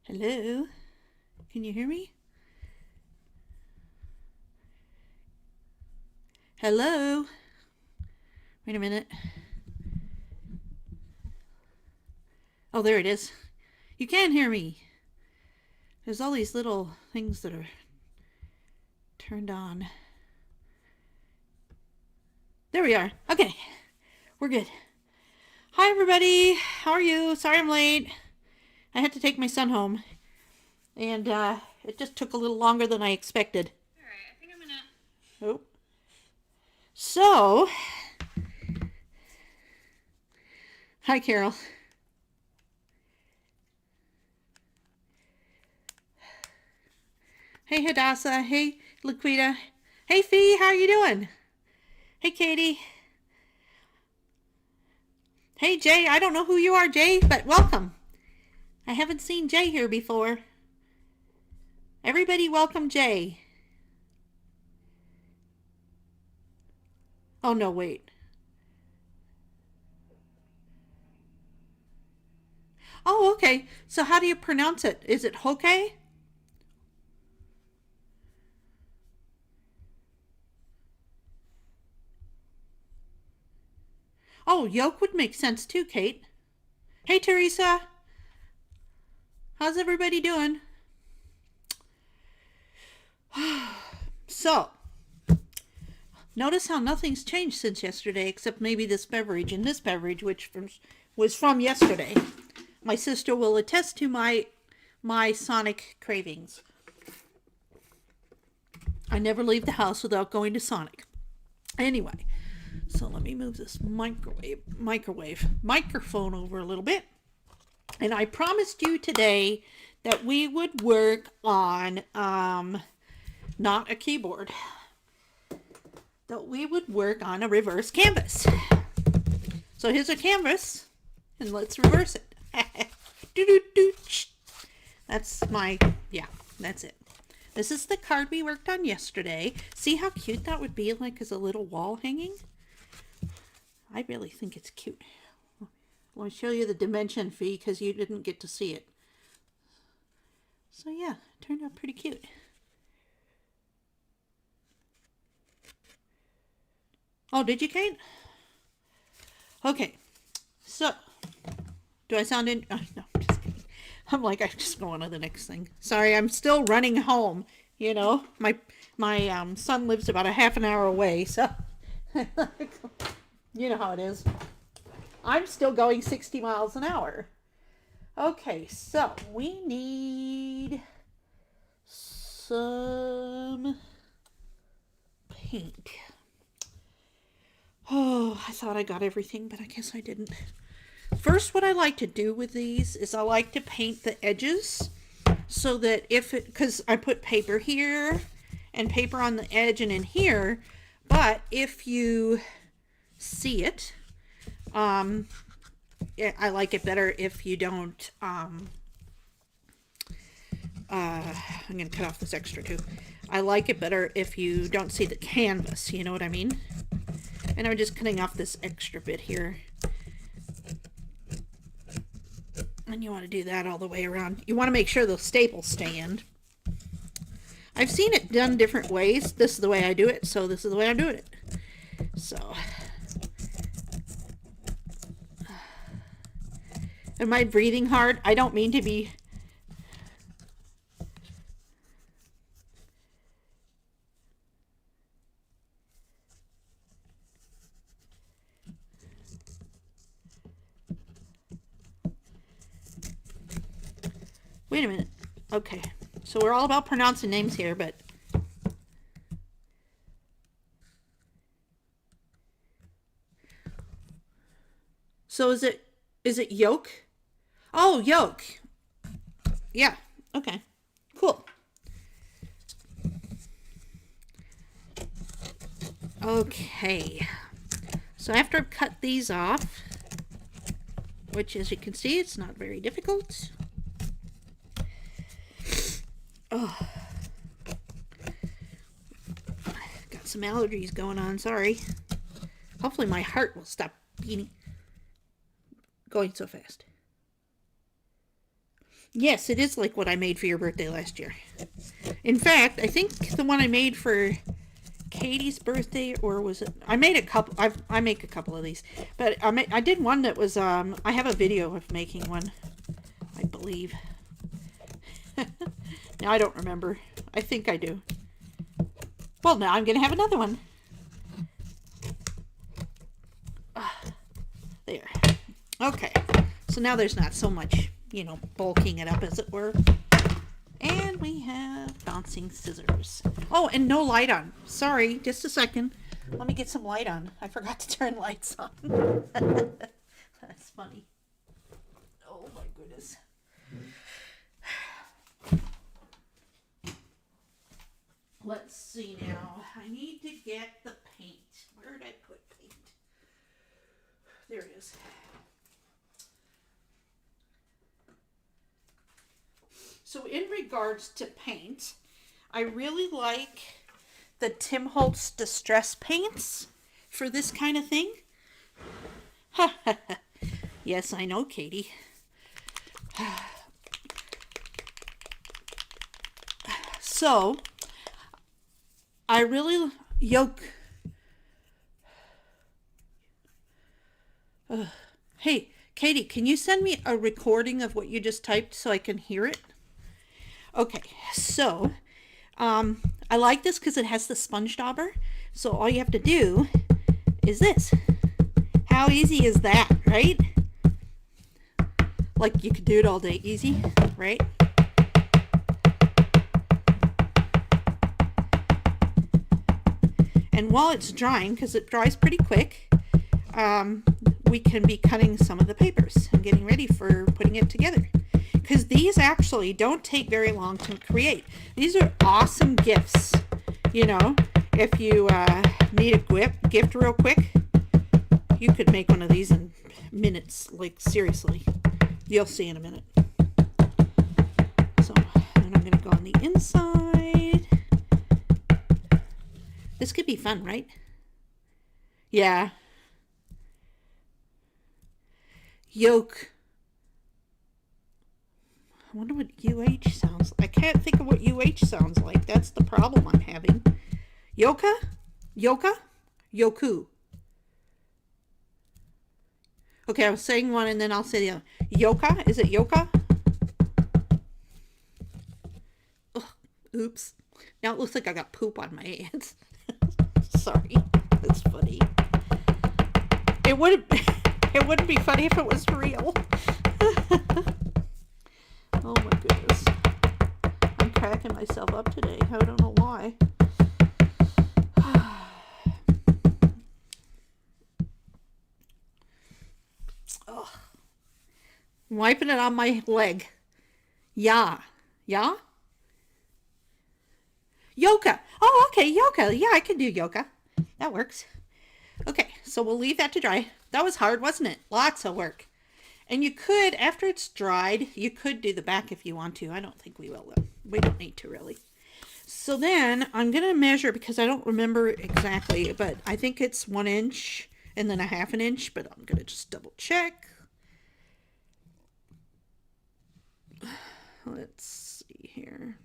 Hello? Can you hear me? Hello? Wait a minute. Oh, there it is. You can hear me. There's all these little things that are turned on. There we are. Okay. We're good. Hi, everybody. How are you? Sorry I'm late. I had to take my son home. And it just took a little longer than I expected. Alright, I think I'm gonna... Oh. So... Hi, Carol. Hey, Hadassah. Hey, Laquita. Hey, Fee. How are you doing? Hey, Katie. Hey, Jay. I don't know who you are, Jay, but welcome. I haven't seen Jay here before. Everybody welcome Jay. Oh, no, wait. Oh, okay. So how do you pronounce it? Is it Hoke? Oh, yolk would make sense too, Kate. Hey, Teresa. How's everybody doing? So, notice how nothing's changed since yesterday except maybe this beverage and this beverage, which was from yesterday. My sister will attest to my Sonic cravings. I never leave the house without going to Sonic. Anyway, so let me move this microphone over a little bit. And I promised you today that we would work on not a keyboard. That we would work on a reverse canvas. So here's a canvas, and let's reverse it. That's that's it. This is the card we worked on yesterday. See how cute that would be like as a little wall hanging? I really think it's cute. Let me show you the dimension, Fee, because you didn't get to see it. So yeah, it turned out pretty cute. Oh, did you, Kate? Okay, so do I sound in? Oh, no, I'm just kidding. I'm just going to the next thing. Sorry, I'm still running home. You know, my son lives about a half an hour away, so you know how it is. I'm still going 60 miles an hour. Okay, so we need some paint. Oh, I thought I got everything, but I guess I didn't. First, what I like to do with these is I like to paint the edges so that because I put paper here and paper on the edge and in here, but if you see it, I like it better if you don't, I'm going to cut off this extra too. I like it better if you don't see the canvas, you know what I mean? And I'm just cutting off this extra bit here. And you want to do that all the way around. You want to make sure the staples stay in. I've seen it done different ways. This is the way I do it, so this is the way I'm doing it. So, am I breathing hard? I don't mean to be. Wait a minute. Okay, so we're all about pronouncing names here, but so is it yolk? Oh, yolk. Yeah. Okay. Cool. Okay. So after I've cut these off, which as you can see, it's not very difficult. Oh, got some allergies going on, sorry. Hopefully my heart will stop beating, going so fast. Yes, it is like what I made for your birthday last year. In fact, I think the one I made for Katie's birthday, or was it? I made a couple. I make a couple of these, but I did one that was. I have a video of making one, I believe. Now I don't remember. I think I do. Well, now I'm gonna have another one. There. Okay. So now there's not so much, bulking it up, as it were. And we have bouncing scissors. Oh, and no light on. Sorry, just a second. Let me get some light on. I forgot to turn lights on. That's funny. Oh my goodness. Let's see now. I need to get the paint. Where did I put paint? There it is. So in regards to paint, I really like the Tim Holtz Distress paints for this kind of thing. Yes, I know, Katie. So, I really hey, Katie, can you send me a recording of what you just typed so I can hear it? Okay, so I like this because it has the sponge dauber. So all you have to do is this. How easy is that, right? Like you could do it all day easy, right? And while it's drying, because it dries pretty quick, we can be cutting some of the papers and getting ready for putting it together. Because these actually don't take very long to create. These are awesome gifts. If you need a gift real quick, you could make one of these in minutes. Like, seriously. You'll see in a minute. So, then I'm going to go on the inside. This could be fun, right? Yeah. Yoke. I wonder what UH sounds like. I can't think of what UH sounds like. That's the problem I'm having. Yoka? Yoka? Yoku. Okay, I was saying one and then I'll say the other. Yoka? Is it Yoka? Ugh, oops. Now it looks like I got poop on my hands. Sorry. That's funny. It wouldn't be funny if it was real. Oh my goodness. I'm cracking myself up today. I don't know why. Oh. I'm wiping it on my leg. Yeah. Yeah? Yoga. Oh, okay, yoga. Yeah, I can do yoga. That works. Okay, so we'll leave that to dry. That was hard, wasn't it? Lots of work. And you could, after it's dried, you could do the back if you want to. I don't think we will, though. We don't need to, really. So then I'm going to measure, because I don't remember exactly, but I think it's 1 inch and then a 1/2 inch, but I'm going to just double check. Let's see here.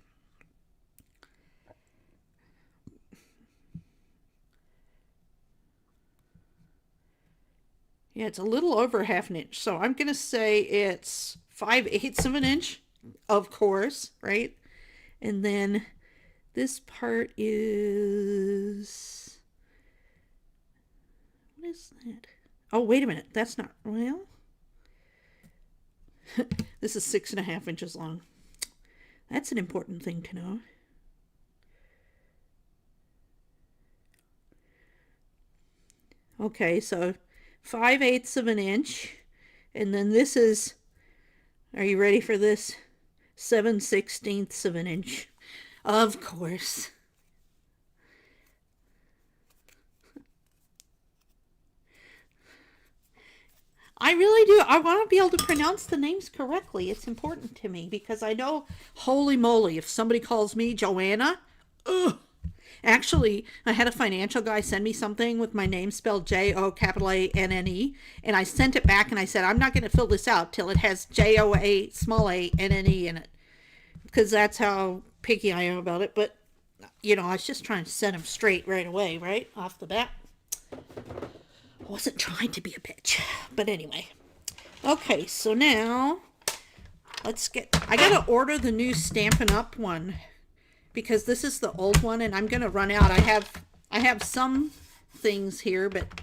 Yeah, it's a little over 1/2 inch. So I'm going to say it's 5/8 of an inch, of course, right? And then this part is, what is that? Oh, wait a minute. That's not, well, this is 6.5 inches long. That's an important thing to know. Okay, so 5/8 of an inch, and then this is, are you ready for this? 7/16 of an inch. Of course. I really do. I want to be able to pronounce the names correctly. It's important to me because I know, holy moly, if somebody calls me Joanna, ugh, Actually, I had a financial guy send me something with my name spelled JO A N N E, and I sent it back and I said, I'm not going to fill this out till it has JOA in it, because that's how picky I am about it. But, you know, I was just trying to set him straight right away, right off the bat. I wasn't trying to be a bitch. But anyway. Okay, so now I gotta order the new Stampin' Up! One, because this is the old one and I'm gonna run out. I have some things here, but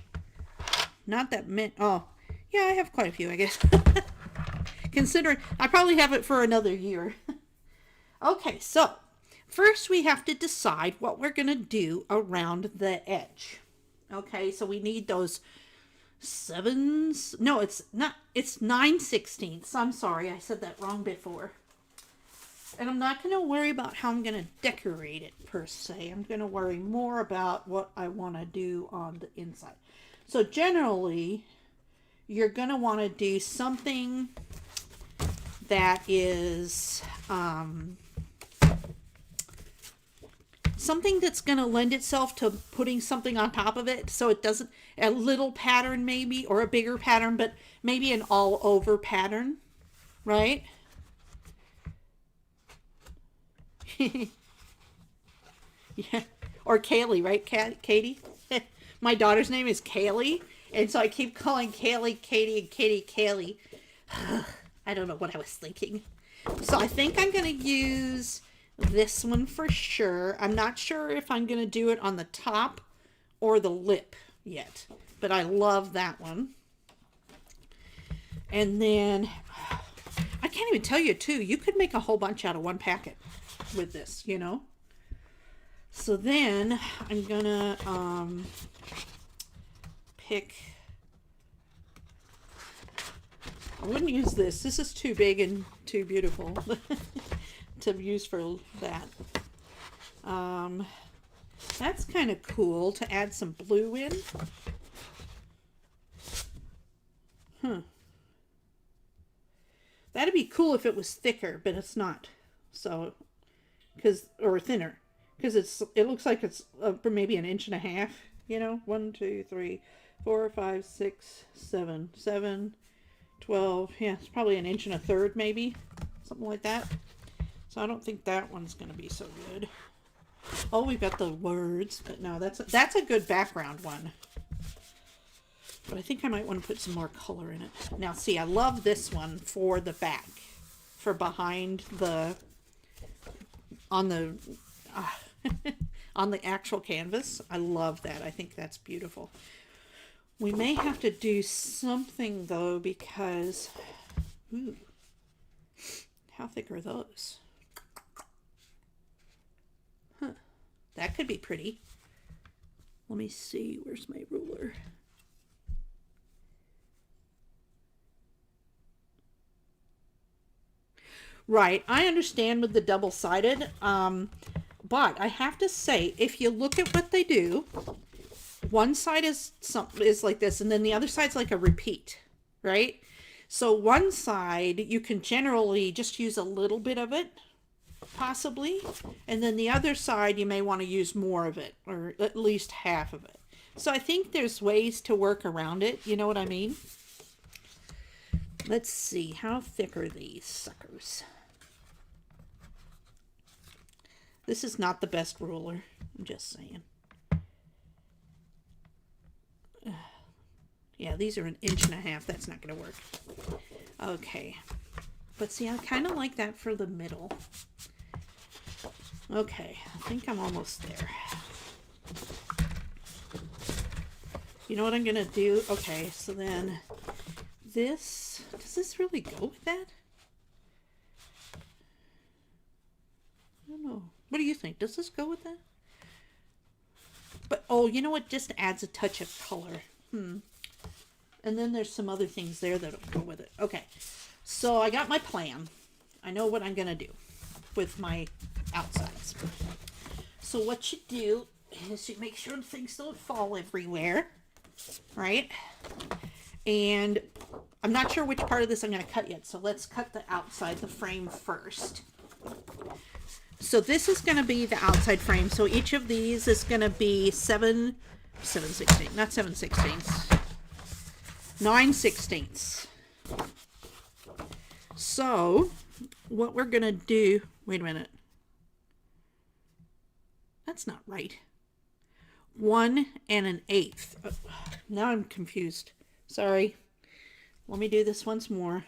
not that many. Oh, yeah, I have quite a few, I guess. Considering I probably have it for another year. Okay, so first we have to decide what we're gonna do around the edge. Okay, so we need those sevens. No, it's not. It's 9/16. I'm sorry, I said that wrong before. And I'm not going to worry about how I'm going to decorate it per se. I'm going to worry more about what I want to do on the inside. So generally, you're going to want to do something that is something that's going to lend itself to putting something on top of it, so it doesn't, a little pattern maybe, or a bigger pattern, but maybe an all over pattern, right? Yeah, or Kaylee, right, Katie? My daughter's name is Kaylee, and so I keep calling Kaylee Katie and Katie Kaylee. I don't know what I was thinking. So I think I'm going to use this one for sure. I'm not sure if I'm going to do it on the top or the lip yet, but I love that one. And then I can't even tell you too, you could make a whole bunch out of one packet with this, you know. So then I'm gonna pick, I wouldn't use this. This is too big and too beautiful to use for that. That's kind of cool to add some blue in. That'd be cool if it was thicker, but it's not. So, or thinner, because it looks like it's maybe an inch and a half. You know, 1, 2, 3, 4, 5, 6, 7, 12. Yeah, it's probably an inch and a third, maybe something like that. So I don't think that one's going to be so good. Oh, we've got the words, but no, that's a good background one. But I think I might want to put some more color in it. Now, see, I love this one for the back, for behind the, on the actual canvas. I love that. I think that's beautiful. We may have to do something though, because, ooh, how thick are those? Huh, that could be pretty. Let me see, where's my ruler? Right, I understand with the double-sided, but I have to say, if you look at what they do, one side is like this, and then the other side's like a repeat, right? So one side, you can generally just use a little bit of it, possibly, and then the other side, you may want to use more of it, or at least half of it. So I think there's ways to work around it, you know what I mean? Let's see, how thick are these suckers? This is not the best ruler, I'm just saying. Yeah, these are an inch and a half. That's not going to work. Okay. But see, I kind of like that for the middle. Okay, I think I'm almost there. You know what I'm going to do? Okay, so then this, does this really go with that? I don't know. What do you think? Does this go with that? But, oh, you know what? Just adds a touch of color. And then there's some other things there that'll go with it. Okay, so I got my plan. I know what I'm going to do with my outsides. So what you do is you make sure things don't fall everywhere, right? And I'm not sure which part of this I'm going to cut yet, so let's cut the outside, the frame first. So this is going to be the outside frame. So each of these is going to be 7/16, not 7/16, 9/16. So what we're going to do, wait a minute. That's not right. 1 1/8. Now I'm confused. Sorry. Let me do this once more.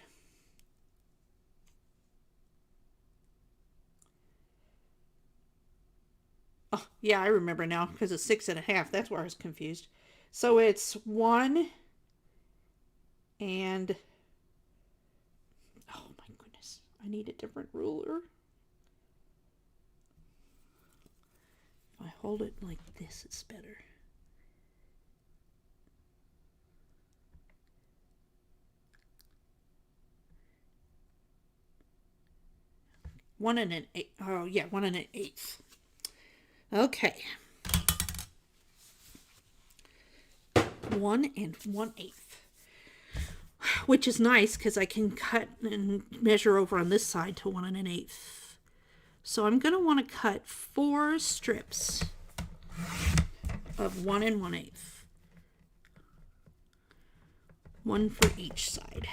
Oh, yeah, I remember now because it's 6 1/2. That's where I was confused. So it's 1 and, oh my goodness, I need a different ruler. If I hold it like this, it's better. One and an eight. Oh yeah, 1 1/8. Okay. 1 1/8, which is nice because I can cut and measure over on this side to 1 1/8. So I'm going to want to cut 4 strips of 1 1/8. One for each side.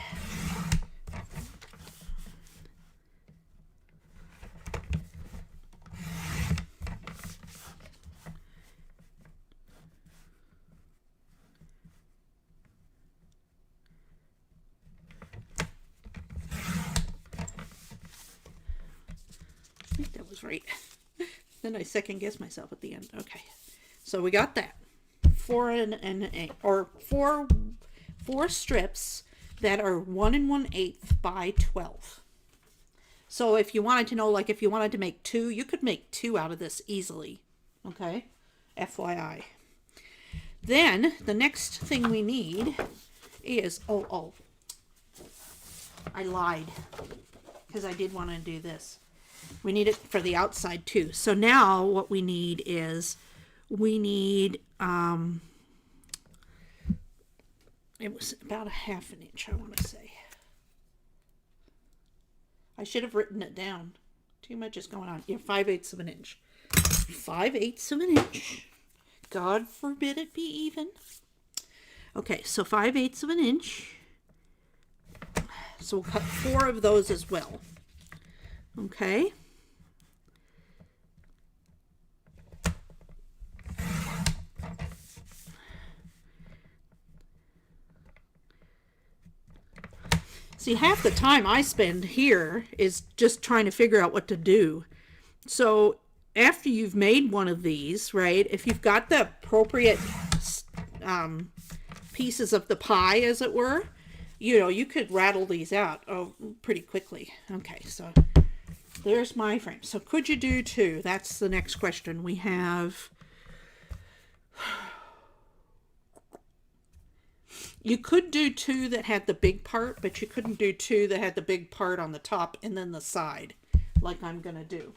I think that was right. Then I second guessed myself at the end. Okay, so we got that 4 and 8, or four strips that are 1 1/8 by 12. So if you wanted to know, like if you wanted to make 2, you could make 2 out of this easily. Okay, FYI. Then the next thing we need is, I lied because I did want to do this. We need it for the outside too. So now what we need is, we need, it was about a 1/2 inch, I want to say. I should have written it down. Too much is going on. Yeah, 5/8 of an inch. 5/8 of an inch. God forbid it be even. Okay, so 5/8 of an inch. So we'll cut 4 of those as well. Okay. See, half the time I spend here is just trying to figure out what to do. So after you've made one of these, right, if you've got the appropriate pieces of the pie, as it were, you know, you could rattle these out pretty quickly. Okay, so there's my frame. So could you do 2? That's the next question. We have, you could do 2 that had the big part, but you couldn't do 2 that had the big part on the top and then the side, like I'm gonna do.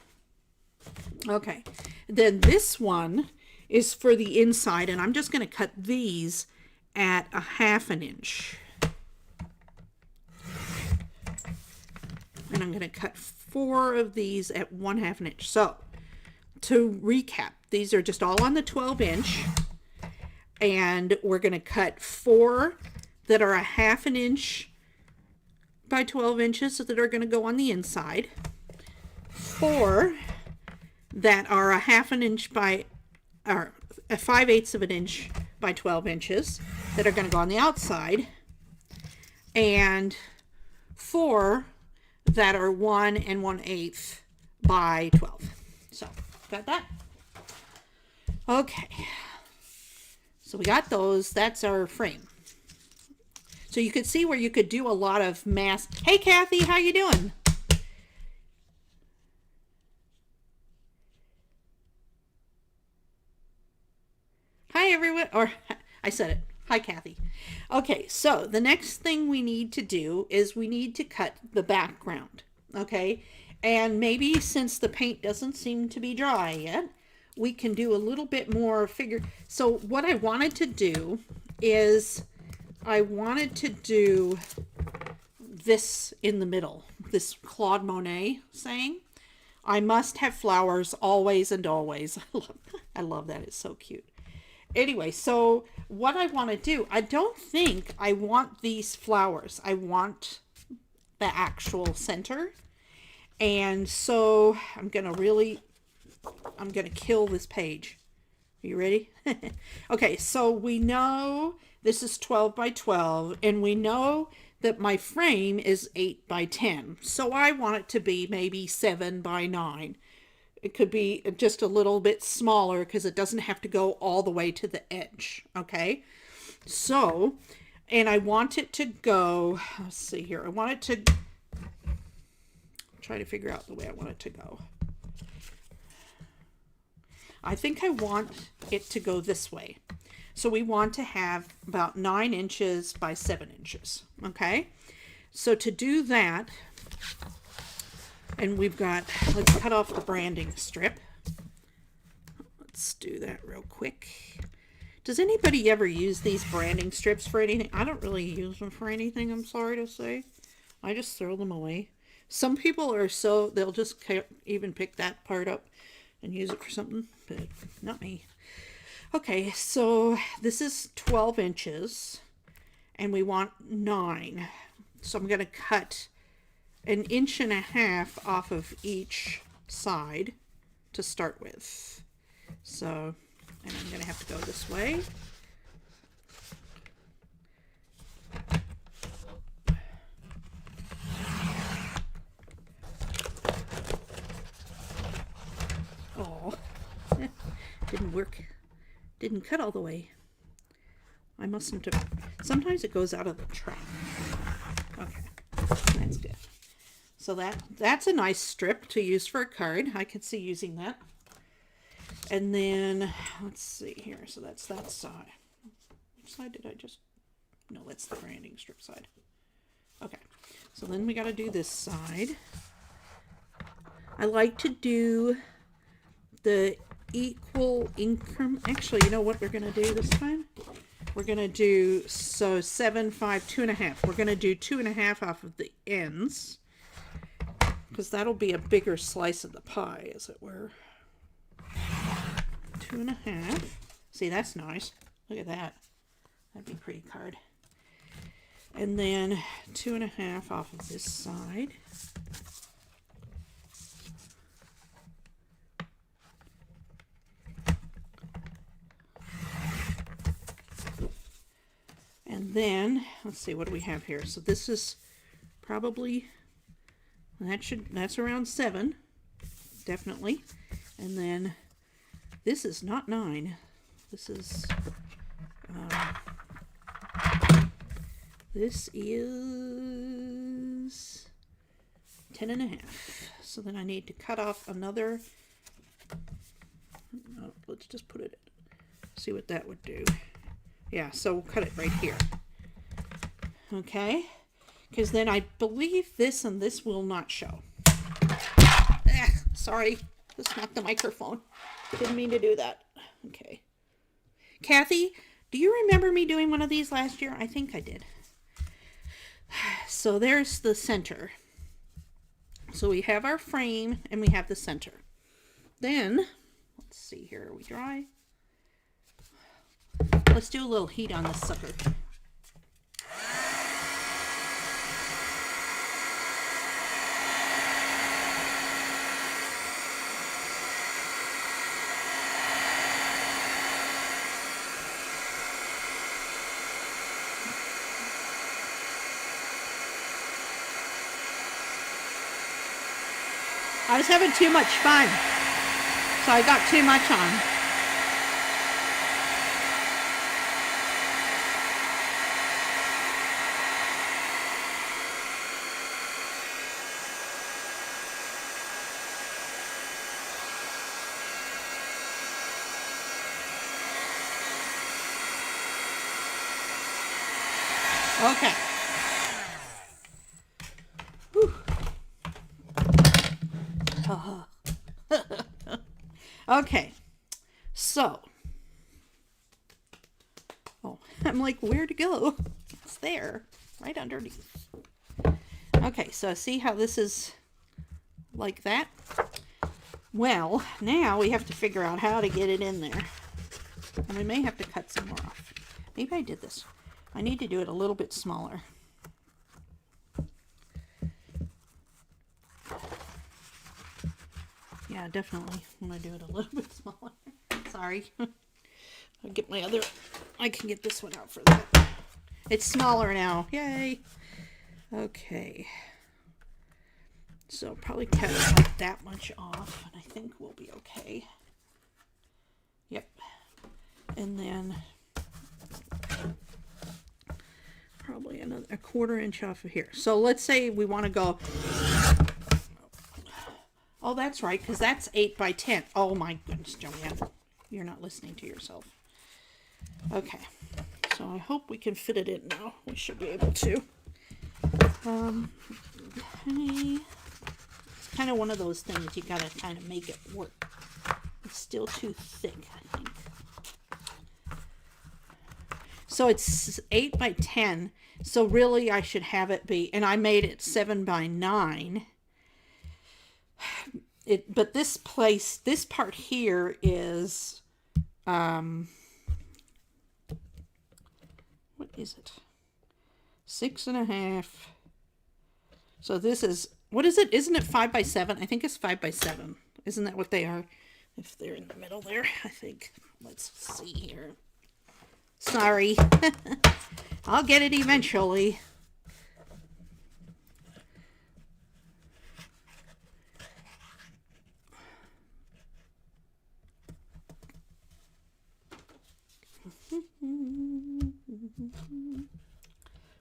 Okay, then this one is for the inside, and I'm just gonna cut these at a 1/2 inch. And I'm gonna cut 4 of these at 1/2 inch. So to recap, these are just all on the 12 inch. And we're going to cut 4 that are a 1/2 inch by 12 inches that are going to go on the inside. 4 that are a 1/2 inch by, or a 5/8 of an inch by 12 inches that are going to go on the outside. And 4 that are 1 1/8 by 12. So, got that? Okay. So we got those. That's our frame. So you could see where you could do a lot of mass. Hey, Kathy, how you doing? Hi, everyone. Or I said it. Hi, Kathy. Okay, so the next thing we need to do is we need to cut the background. Okay, and maybe since the paint doesn't seem to be dry yet, we can do a little bit more figure. So what I wanted to do is I wanted to do this in the middle, this Claude Monet saying. I must have flowers always and always. I love that. It's so cute. Anyway, so what I want to do, I don't think I want these flowers. I want the actual center. And so I'm going to kill this page. Are you ready? Okay, so we know this is 12 by 12, and we know that my frame is 8 by 10. So I want it to be maybe 7 by 9. It could be just a little bit smaller because it doesn't have to go all the way to the edge. Okay, so, and I want it to go, let's see here. I want it to, try to figure out the way I want it to go. I think I want it to go this way. So we want to have about 9 inches by 7 inches. Okay, so to do that, and we've got, let's cut off the branding strip. Let's do that real quick. Does anybody ever use these branding strips for anything? I don't really use them for anything, I'm sorry to say. I just throw them away. Some people are so, they'll just even pick that part up and use it for something, but not me. Okay, so this is 12 inches, and we want 9. So I'm going to cut 1.5 inches off of each side to start with. So, and I'm going to have to go this way. Oh, didn't work. Didn't cut all the way. I mustn't have. Sometimes it goes out of the track. Okay, that's good. So that's a nice strip to use for a card. I could see using that. And then, let's see here. So that's that side. Which side did I just... No, that's the branding strip side. Okay. So then we got to do this side. I like to do the equal increment. Actually, you know what we're going to do this time? We're going to do, so 7, 5, 2.5. We're going to do 2.5 off of the ends, because that'll be a bigger slice of the pie, as it were. 2.5. See, that's nice. Look at that. That'd be a pretty card. And then 2.5 off of this side. And then, let's see, what do we have here? So this is probably, that's around 7, definitely. And then this is not 9. This is, this is 10.5. So then I need to cut off another, let's just put it, see what that would do. Yeah, so we'll cut it right here. Okay, because then I believe this and this will not show. Sorry, this knocked the microphone. Didn't mean to do that. Okay. Kathy, do you remember me doing one of these last year? I think I did. So there's the center. So we have our frame and we have the center. Then, let's see here, are we dry? Let's do a little heat on this sucker. I was having too much fun, so I got too much on. Okay. Okay. So. Oh, I'm like, where to go? It's there, right underneath. Okay, so see how this is like that? Well, now we have to figure out how to get it in there. And we may have to cut some more off. Maybe I did this. I need to do it a little bit smaller. Yeah, definitely want to do it a little bit smaller. Sorry. I'll get my other... I can get this one out for that. It's smaller now. Yay! Okay. So probably cut like that much off, and I think we'll be okay. Yep. And then probably a 1/4 inch off of here. So let's say we want to go... Oh, that's right, because that's 8 by 10. Oh my goodness, Joanne. You're not listening to yourself. Okay. So I hope we can fit it in now. We should be able to. Okay. It's kind of one of those things you gotta kind of make it work. It's still too thick, I think. So it's 8 by 10. So really I should have it be, and I made it 7 by 9. But this part here is, what is it? 6.5. So this is, what is it? Isn't it 5 by 7? I think it's 5 by 7. Isn't that what they are? If they're in the middle there, I think. Let's see here. Sorry. I'll get it eventually.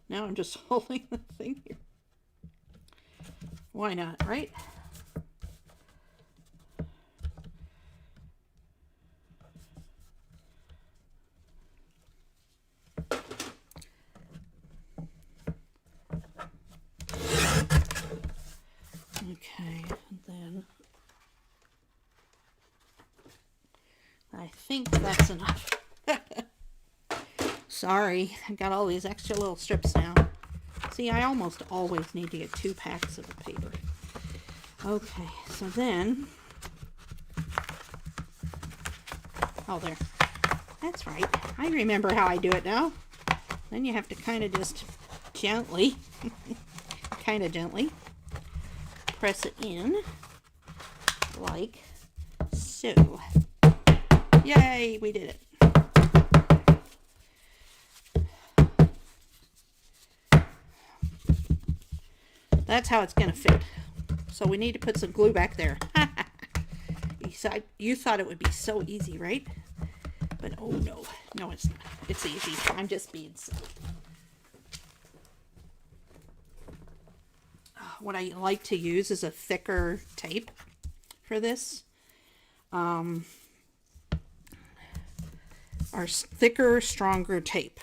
Now I'm just holding the thing here. Why not, right? Okay, and then I think that's enough. Sorry, I got all these extra little strips now. See, I almost always need to get 2 packs of the paper. Okay, so then... Oh, there. That's right. I remember how I do it now. Then you have to kind of just gently, kind of gently, press it in, like so. Yay, we did it. That's how it's going to fit. So we need to put some glue back there. You thought it would be so easy, right? But oh no. No, it's not. It's easy. I'm just being silly. What I like to use is a thicker tape for this. Our thicker, stronger tape.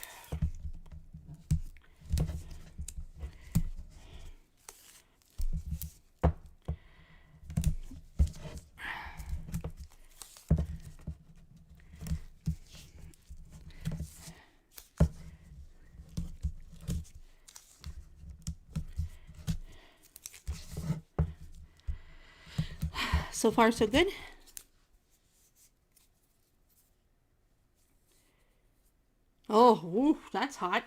So far, so good. Oh, woo, that's hot.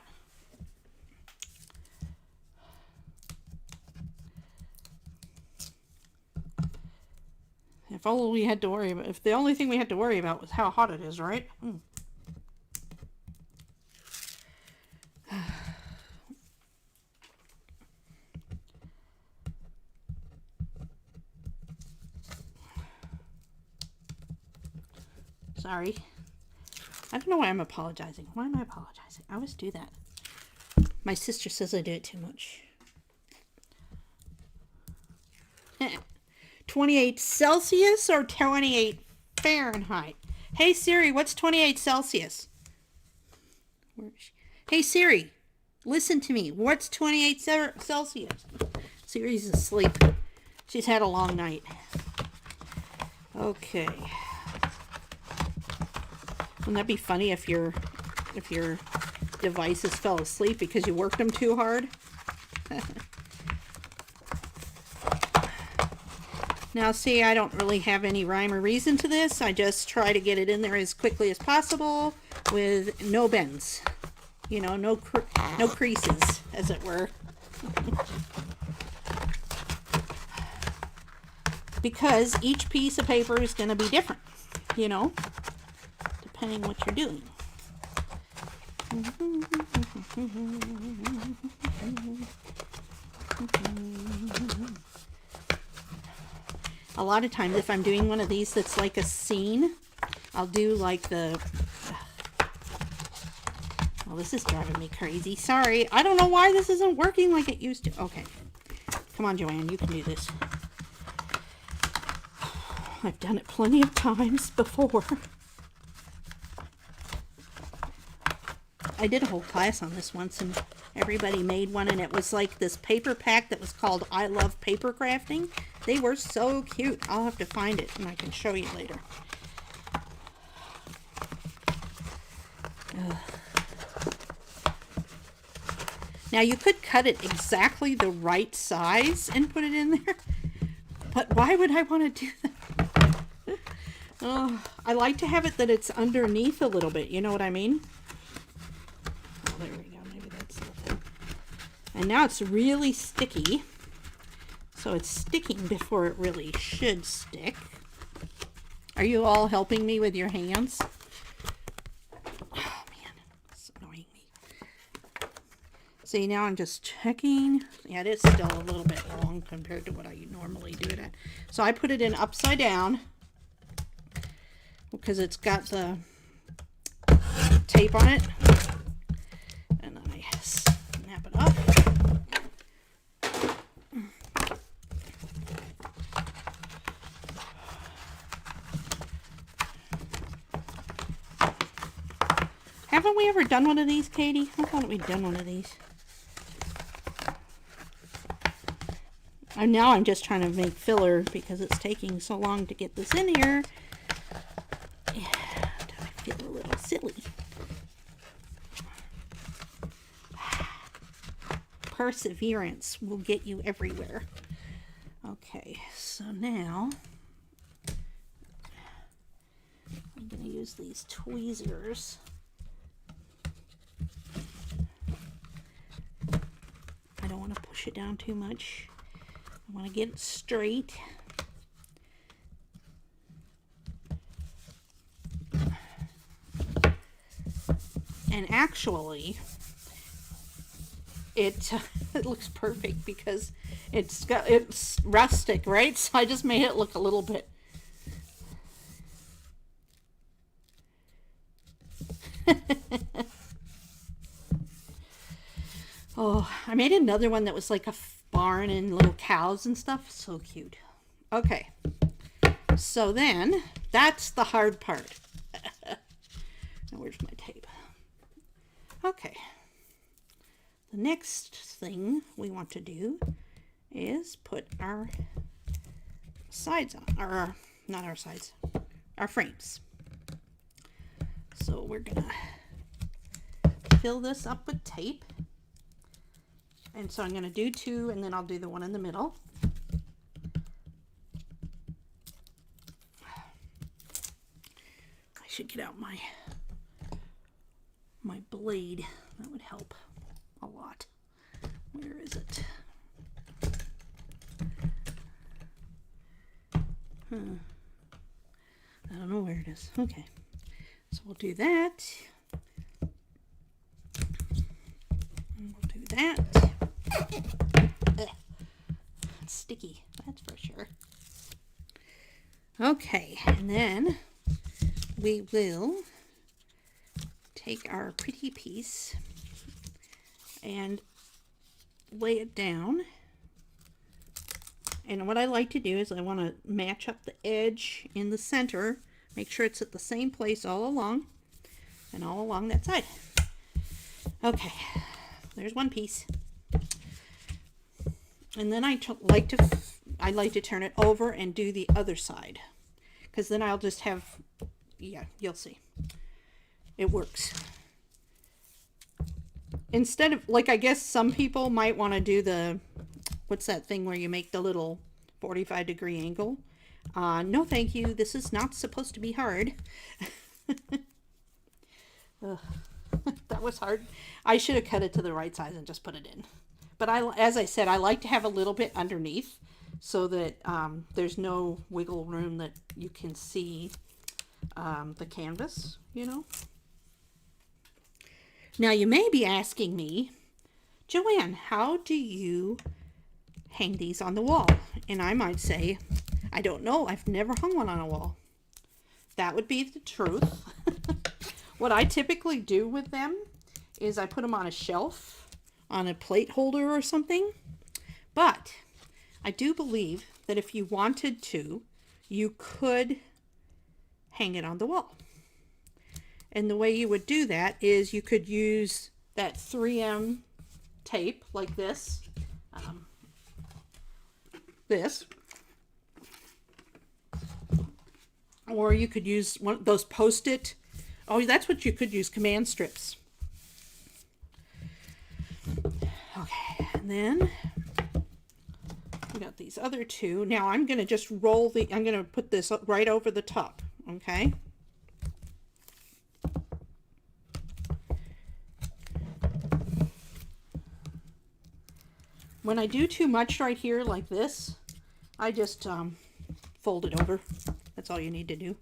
If all we had to worry about, if the only thing we had to worry about was how hot it is, right? Sorry. I don't know why I'm apologizing. Why am I apologizing? I always do that. My sister says I do it too much. 28 Celsius or 28 Fahrenheit? Hey Siri, what's 28 Celsius? Hey Siri, listen to me. What's 28 Celsius? Siri's asleep. She's had a long night. Okay. Wouldn't that be funny if your devices fell asleep because you worked them too hard? Now see, I don't really have any rhyme or reason to this. I just try to get it in there as quickly as possible with no bends. You know, no creases, as it were. Because each piece of paper is going to be different, you know, depending what you're doing. A lot of times if I'm doing one of these that's like a scene, I'll do like the... Well, this is driving me crazy. Sorry. I don't know why this isn't working like it used to. Okay. Come on, Joanne. You can do this. I've done it plenty of times before. I did a whole class on this once, and everybody made one, and it was like this paper pack that was called I Love Paper Crafting. They were so cute. I'll have to find it, and I can show you later. Ugh. Now, you could cut it exactly the right size and put it in there, but why would I want to do that? Oh, I like to have it that it's underneath a little bit, you know what I mean? Oh, there we go, maybe that's the thing. And now it's really sticky, so it's sticking before it really should stick. Are you all helping me with your hands? See, now I'm just checking. Yeah, it is still a little bit long compared to what I normally do it at. So I put it in upside down because it's got the tape on it. And then I snap it up. Haven't we ever done one of these, Katie? I thought we'd done one of these. And now I'm just trying to make filler because it's taking so long to get this in here. Yeah, I feel a little silly. Perseverance will get you everywhere. Okay, so now I'm going to use these tweezers. I don't want to push it down too much. I want to get it straight. And actually, it looks perfect because it's rustic, right? So I just made it look a little bit. Oh, I made another one that was like a barn and little cows and stuff. So cute. Okay. So then, that's the hard part. Now, where's my tape? Okay. The next thing we want to do is put our sides on. Or, not our sides. Our frames. So we're going to fill this up with tape. And so I'm going to do two, and then I'll do the one in the middle. I should get out my blade. That would help a lot. Where is it? I don't know where it is. Okay. So we'll do that. And we'll do that. It's sticky, that's for sure. Okay, and then we will take our pretty piece and lay it down. And what I like to do is I want to match up the edge in the center, make sure it's at the same place all along and all along that side. Okay, there's one piece. And then I like to turn it over and do the other side, because then I'll just have, yeah, you'll see. It works. Instead of, like, I guess some people might want to do the, what's that thing where you make the little 45-degree angle? No thank you, this is not supposed to be hard. Ugh, that was hard. I should have cut it to the right size and just put it in. But as I said, I like to have a little bit underneath so that there's no wiggle room that you can see the canvas, you know. Now you may be asking me, Joanne, how do you hang these on the wall? And I might say, I don't know. I've never hung one on a wall. That would be the truth. What I typically do with them is I put them on a shelf, on a plate holder or something. But I do believe that if you wanted to, you could hang it on the wall. And the way you would do that is you could use that 3M tape like this. Or you could use one of those Post-it. Oh, that's what you could use, command strips. Okay, and then we got these other two. Now I'm going to just I'm going to put this right over the top, okay? When I do too much right here like this, I just fold it over. That's all you need to do.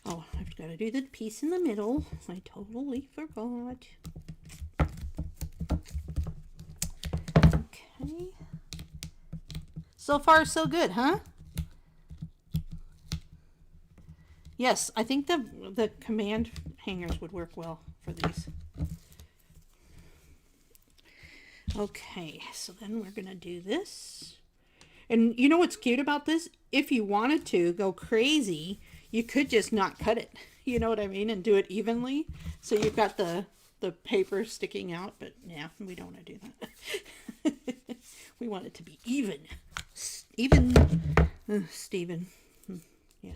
Oh, I've got to do the piece in the middle. I totally forgot. Okay. So far, so good, huh? Yes, I think the command hangers would work well for these. Okay, so then we're going to do this. And you know what's cute about this? If you wanted to go crazy, you could just not cut it. You know what I mean? And do it evenly. So you've got the paper sticking out, but yeah, we don't want to do that. We want it to be even. Even, Stephen. Yeah.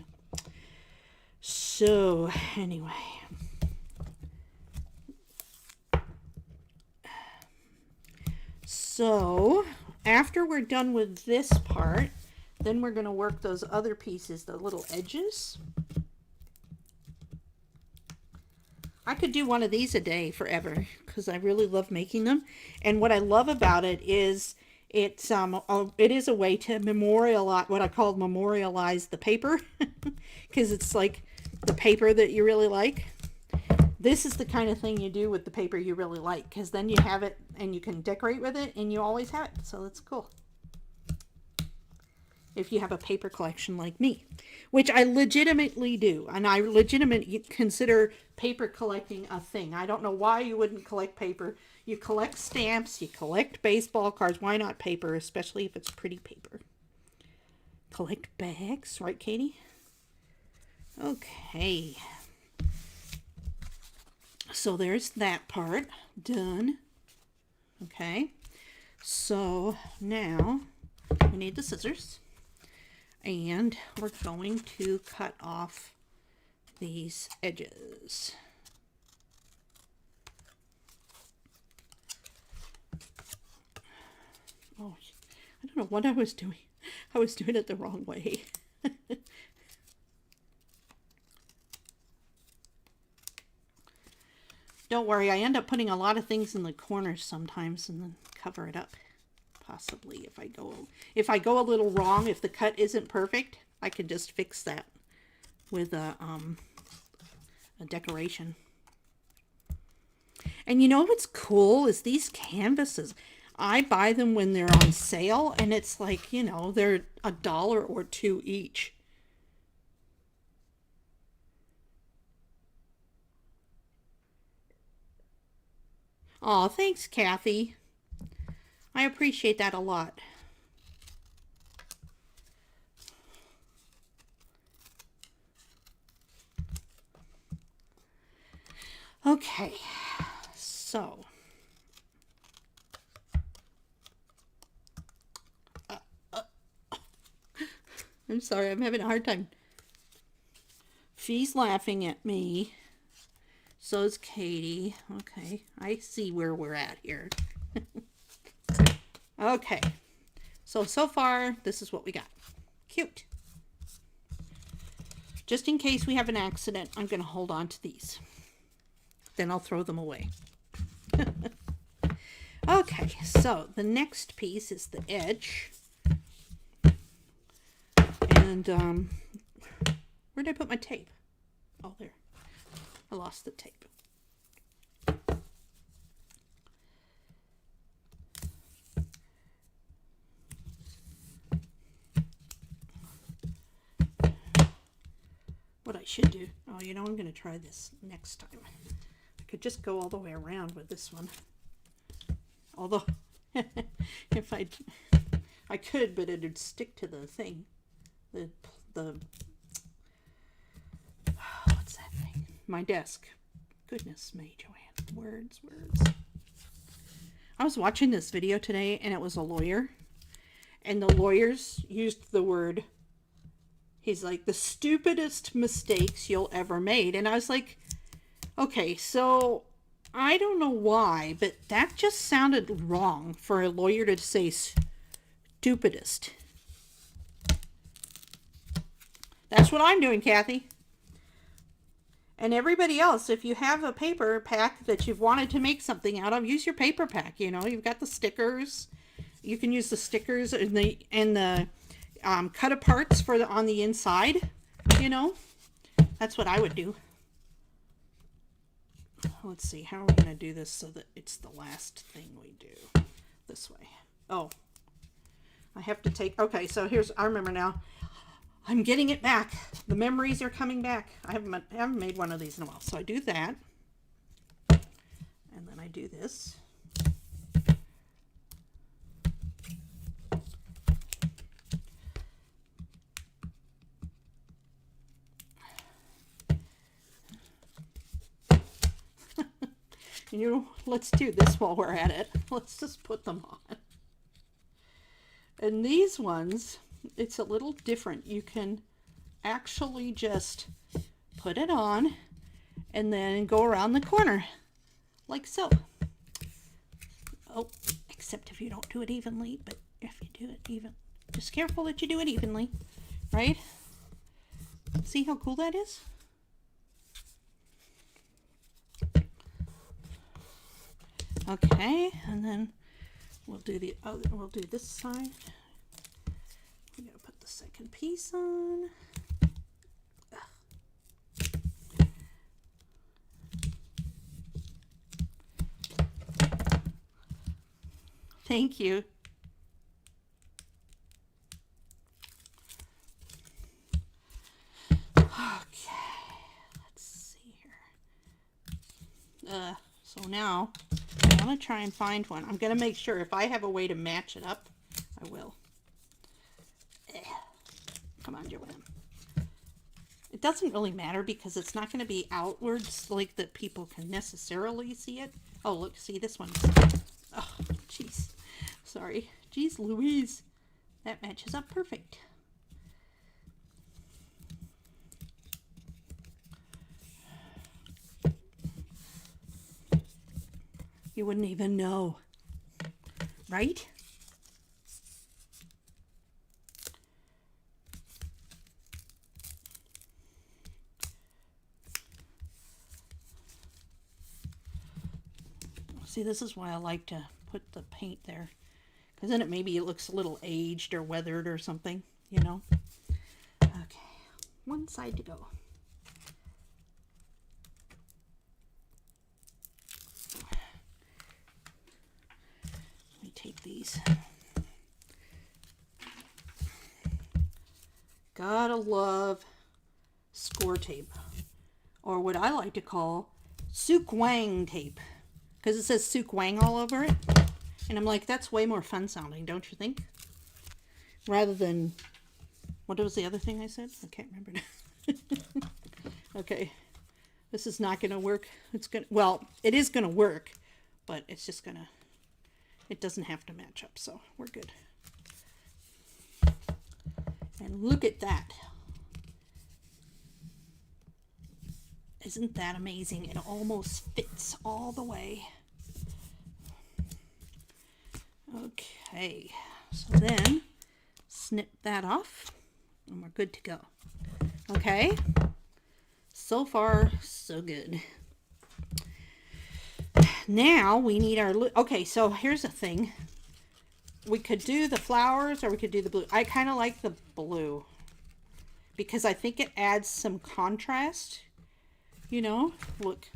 So, anyway. So, after we're done with this part, then we're going to work those other pieces, the little edges. I could do one of these a day forever because I really love making them. And what I love about it is it is a way to memorialize, what I call memorialize the paper, because it's like the paper that you really like. This is the kind of thing you do with the paper you really like, because then you have it and you can decorate with it and you always have it. So that's cool. If you have a paper collection like me, which I legitimately do. And I legitimately consider paper collecting a thing. I don't know why you wouldn't collect paper. You collect stamps, you collect baseball cards. Why not paper, especially if it's pretty paper? Collect bags, right, Katie? Okay. So there's that part done. Okay. So now we need the scissors. And we're going to cut off these edges. Oh, I don't know what I was doing. I was doing it the wrong way. Don't worry, I end up putting a lot of things in the corners sometimes and then cover it up. Possibly if I go a little wrong, if the cut isn't perfect, I can just fix that with a decoration. And you know what's cool is these canvases. I buy them when they're on sale, and it's like, you know, they're $1 or $2 each. Oh, thanks, Kathy. I appreciate that a lot. Okay, so I'm sorry, I'm having a hard time. Fee's laughing at me. So is Katie. Okay, I see where we're at here. Okay, So far, this is what we got. Cute. Just in case we have an accident, I'm going to hold on to these. Then I'll throw them away. Okay, so the next piece is the edge. And where did I put my tape? Oh, there. I lost the tape. What I should do, oh, you know, I'm going to try this next time. I could just go all the way around with this one. Although, if I could, but it'd stick to the thing. The what's that thing? My desk. Goodness me, Joanne. Words. I was watching this video today, and it was a lawyer. And the lawyers used the word, he's like, the stupidest mistakes you'll ever made. And I was like, okay, so I don't know why, but that just sounded wrong for a lawyer to say stupidest. That's what I'm doing, Kathy. And everybody else, if you have a paper pack that you've wanted to make something out of, use your paper pack. You know, you've got the stickers. You can use the stickers and the cut aparts for on the inside. You know, that's what I would do. Let's see, how are we going to do this so that it's the last thing we do? This way. Oh, I have to take, okay, so I remember now. I'm getting it back. The memories are coming back. I haven't made one of these in a while. So I do that. And then I do this. You know, let's do this while we're at it. Let's just put them on. And these ones, it's a little different. You can actually just put it on and then go around the corner like so. Oh, except if you don't do it evenly, but if you do it even, just careful that you do it evenly, right? See how cool that is? Okay, and then we'll do the other, we'll do this side. We gotta put the second piece on. Thank you. Okay, let's see here. So now I'm gonna try and find one. I'm gonna make sure if I have a way to match it up, I will. Come on, Joanne. It doesn't really matter because it's not gonna be outwards like that people can necessarily see it. Oh, look, see this one. Oh, jeez. Sorry. Jeez Louise. That matches up perfect. You wouldn't even know, right? See, this is why I like to put the paint there, because then maybe it looks a little aged or weathered or something, you know? Okay, one side to go. Take these. Gotta love score tape, or what I like to call Suk Wang tape, because it says Suk Wang all over it, and I'm like, that's way more fun sounding, don't you think? Rather than, what was the other thing I said? I can't remember now. Okay, this is not gonna work. It's gonna, well, it is gonna work, but it's just gonna, it doesn't have to match up, so we're good. And look at that. Isn't that amazing? It almost fits all the way. Okay, So then snip that off and we're good to go. Okay, so far so good. Now we need our, okay, so here's the thing. We could do the flowers or we could do the blue. I kind of like the blue because I think it adds some contrast, you know, look.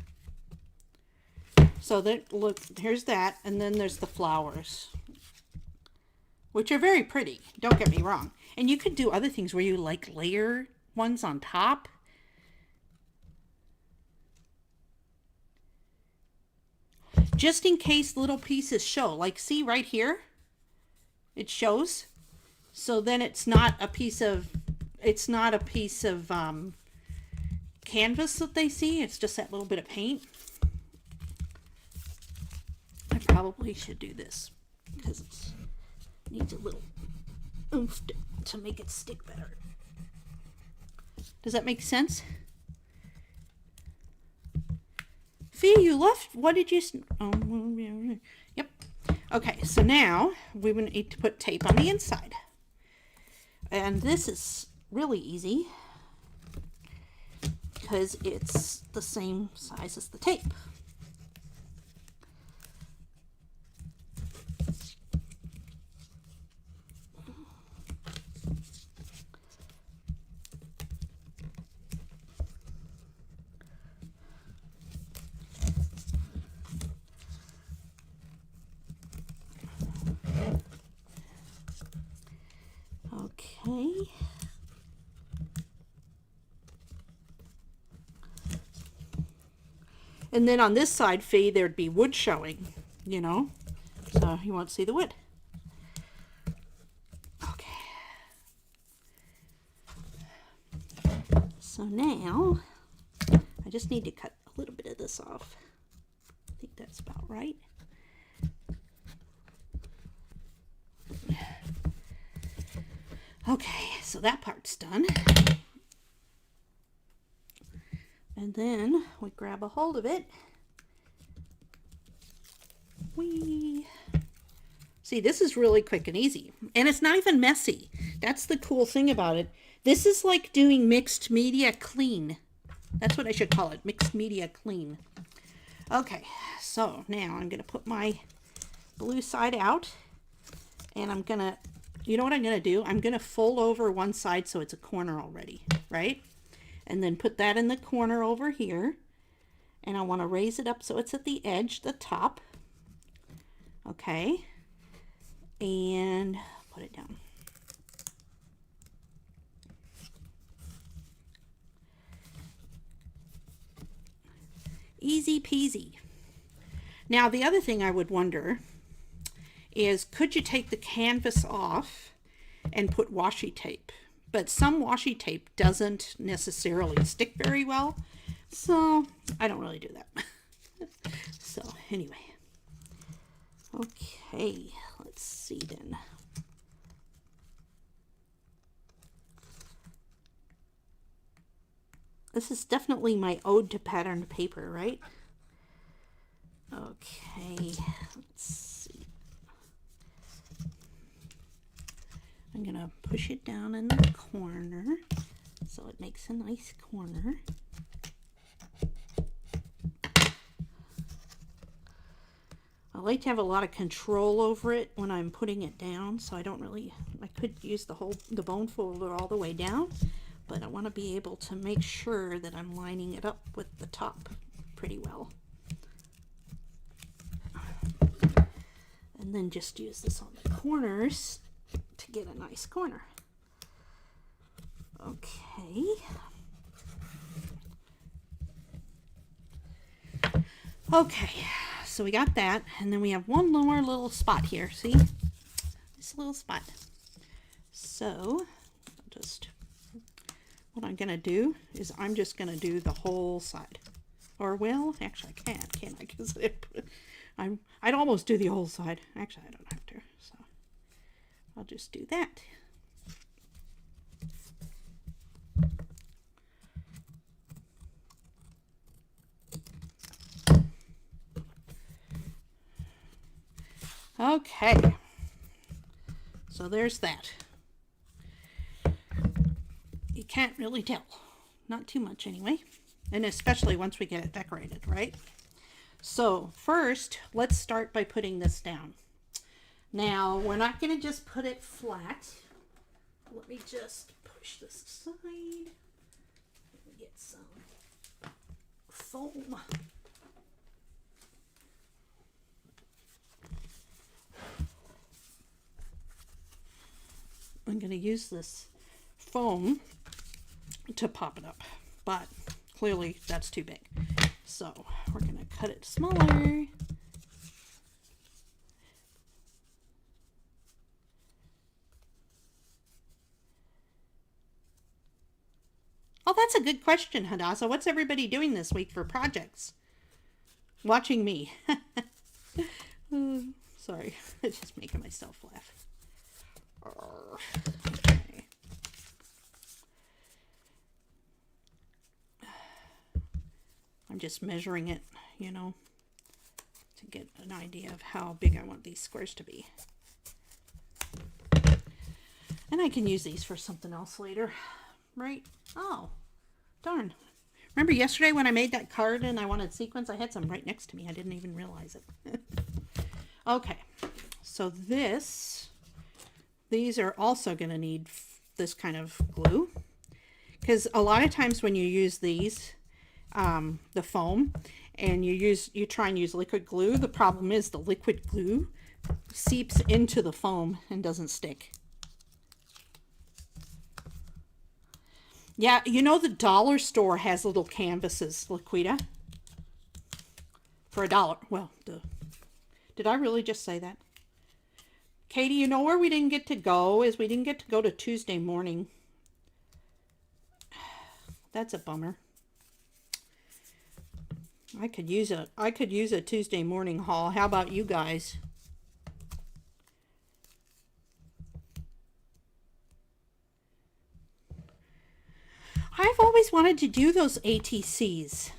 So that, look, here's that, and then there's the flowers, which are very pretty, don't get me wrong. And you could do other things where you like layer ones on top. Just in case little pieces show, like see right here, it shows. So then it's not a piece of canvas that they see, it's just that little bit of paint. I probably should do this because it needs a little oomph to make it stick better. Does that make sense? Fee, you left. What did you? Oh, yep. Okay, so now we would need to put tape on the inside. And this is really easy because it's the same size as the tape. Okay. And then on this side, Fee, there'd be wood showing, you know, so you won't see the wood. Okay. So now I just need to cut a little bit of this off. I think that's about right. Okay, so that part's done. And then we grab a hold of it. See, this is really quick and easy. And it's not even messy. That's the cool thing about it. This is like doing mixed media clean. That's what I should call it, mixed media clean. Okay, so now I'm going to put my blue side out. And I'm going to, you know what I'm going to do? I'm going to fold over one side so it's a corner already, right? And then put that in the corner over here. And I want to raise it up so it's at the edge, the top. Okay. And put it down. Easy peasy. Now the other thing I would wonder is, could you take the canvas off and put washi tape? But some washi tape doesn't necessarily stick very well, so I don't really do that. So anyway, okay, let's see then. This is definitely my ode to patterned paper, right? Okay, let's see. I'm gonna push it down in the corner so it makes a nice corner. I like to have a lot of control over it when I'm putting it down, so I don't really, I could use the bone folder all the way down, but I want to be able to make sure that I'm lining it up with the top pretty well. And then just use this on the corners to get a nice corner. Okay. Okay, so we got that, and then we have one more little spot here. See? This little spot. So, just what I'm gonna do is I'm just gonna do the whole side. Or well, actually I can't I? Because I'd almost do the whole side. Actually, I don't have to, so I'll just do that. Okay, So there's that. You can't really tell. Not too much anyway. And especially once we get it decorated, right? So first, let's start by putting this down. Now, we're not going to just put it flat. Let me just push this aside. Let me get some foam. I'm going to use this foam to pop it up, but clearly that's too big. So we're going to cut it smaller. Oh, that's a good question, Hadassah. What's everybody doing this week for projects? Watching me. Sorry, I'm just making myself laugh. Okay. I'm just measuring it, you know, to get an idea of how big I want these squares to be. And I can use these for something else later, right? Oh, darn. Remember yesterday when I made that card and I wanted sequins? I had some right next to me. I didn't even realize it. Okay, so these are also going to need this kind of glue. Because a lot of times when you use these, the foam, and you try and use liquid glue, the problem is the liquid glue seeps into the foam and doesn't stick. Yeah, you know the dollar store has little canvases, Laquita. For $1. Well, did I really just say that? Katie, you know where we didn't get to go is we didn't get to go to Tuesday morning. That's a bummer. I could use a Tuesday morning haul. How about you guys? I've always wanted to do those ATCs.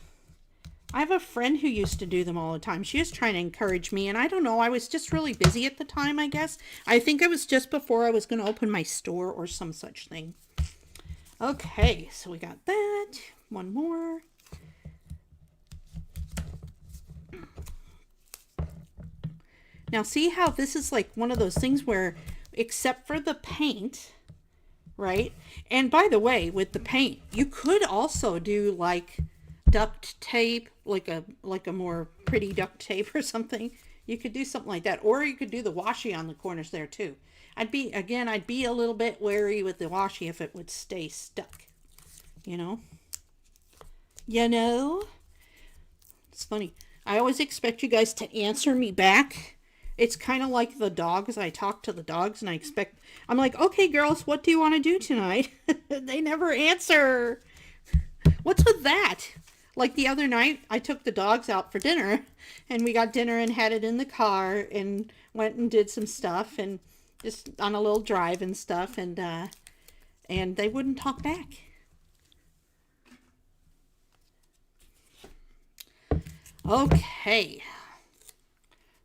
I have a friend who used to do them all the time. She was trying to encourage me, and I don't know, I was just really busy at the time, I guess. I think it was just before I was going to open my store or some such thing. Okay, so we got that. One more. Now see how this is like one of those things where, except for the paint, right? And by the way, with the paint, you could also do like duct tape, like a more pretty duct tape or something. You could do something like that, or you could do the washi on the corners there too. I'd be a little bit wary with the washi if it would stay stuck, you know. It's funny. I always expect you guys to answer me back. It's kind of like the dogs. I talk to the dogs and I'm like, okay, girls, what do you want to do tonight? They never answer. What's with that? Like the other night, I took the dogs out for dinner and we got dinner and had it in the car and went and did some stuff and just on a little drive and stuff. And they wouldn't talk back. Okay.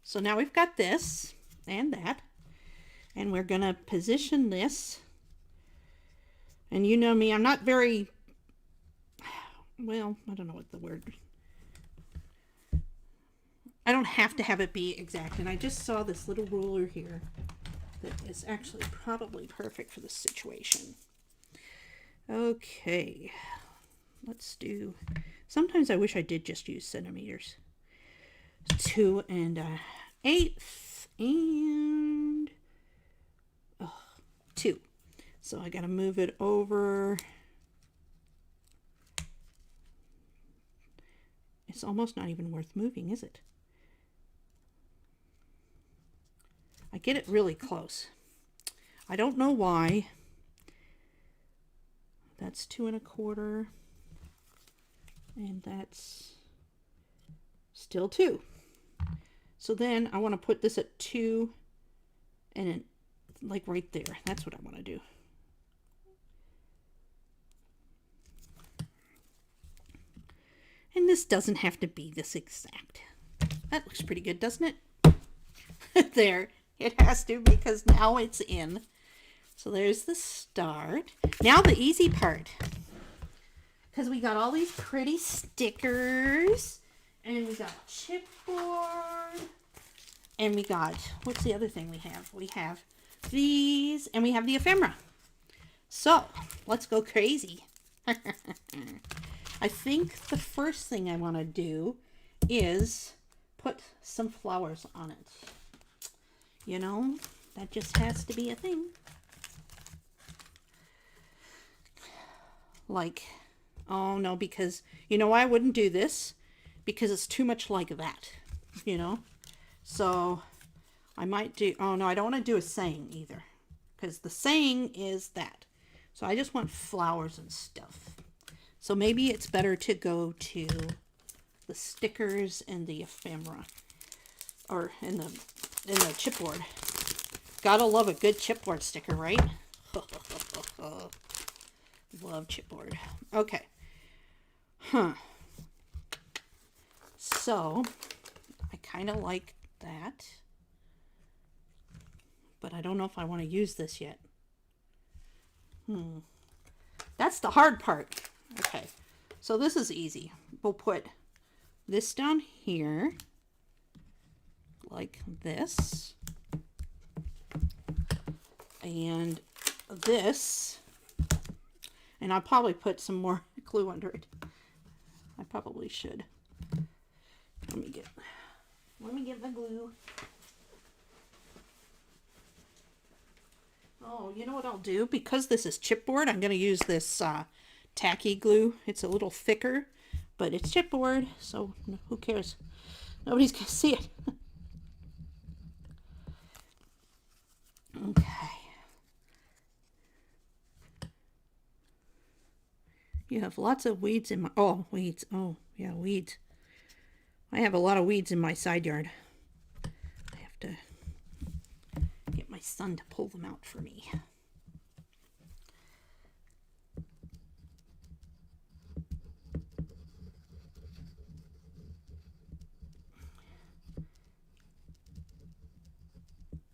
So now we've got this and that, and we're going to position this. And you know me, I'm not very, well, I don't know what the word, I don't have to have it be exact. And I just saw this little ruler here that is actually probably perfect for this situation. Okay, let's do, sometimes I wish I did just use centimeters. 2 1/8 and 2. So I got to move it over. It's almost not even worth moving, is it? I get it really close. I don't know why. That's 2 1/4. And that's still 2. So then I want to put this at 2 and then like right there. That's what I want to do. And this doesn't have to be this exact. That looks pretty good, doesn't it? There. It has to because now it's in. So there's the start. Now the easy part. Because we got all these pretty stickers. And we got chipboard. And we got, what's the other thing we have? We have these, and we have the ephemera. So, let's go crazy. I think the first thing I want to do is put some flowers on it. You know, that just has to be a thing. Like, oh no, because, you know why I wouldn't do this? Because it's too much like that, you know? So, I might do, oh no, I don't want to do a saying either. Because the saying is that. So I just want flowers and stuff. So maybe it's better to go to the stickers and the ephemera. Or in the chipboard. Gotta love a good chipboard sticker, right? Love chipboard. Okay. So, I kind of like that. But I don't know if I want to use this yet. That's the hard part. Okay. So this is easy. We'll put this down here. Like this. And this. And I'll probably put some more glue under it. I probably should. Let me get the glue. Oh, you know what I'll do? Because this is chipboard, I'm going to use this tacky glue. It's a little thicker, but it's chipboard, so who cares? Nobody's going to see it. Okay. You have lots of weeds in my... Oh, weeds. Oh, yeah, weeds. I have a lot of weeds in my side yard. I have to get my son to pull them out for me.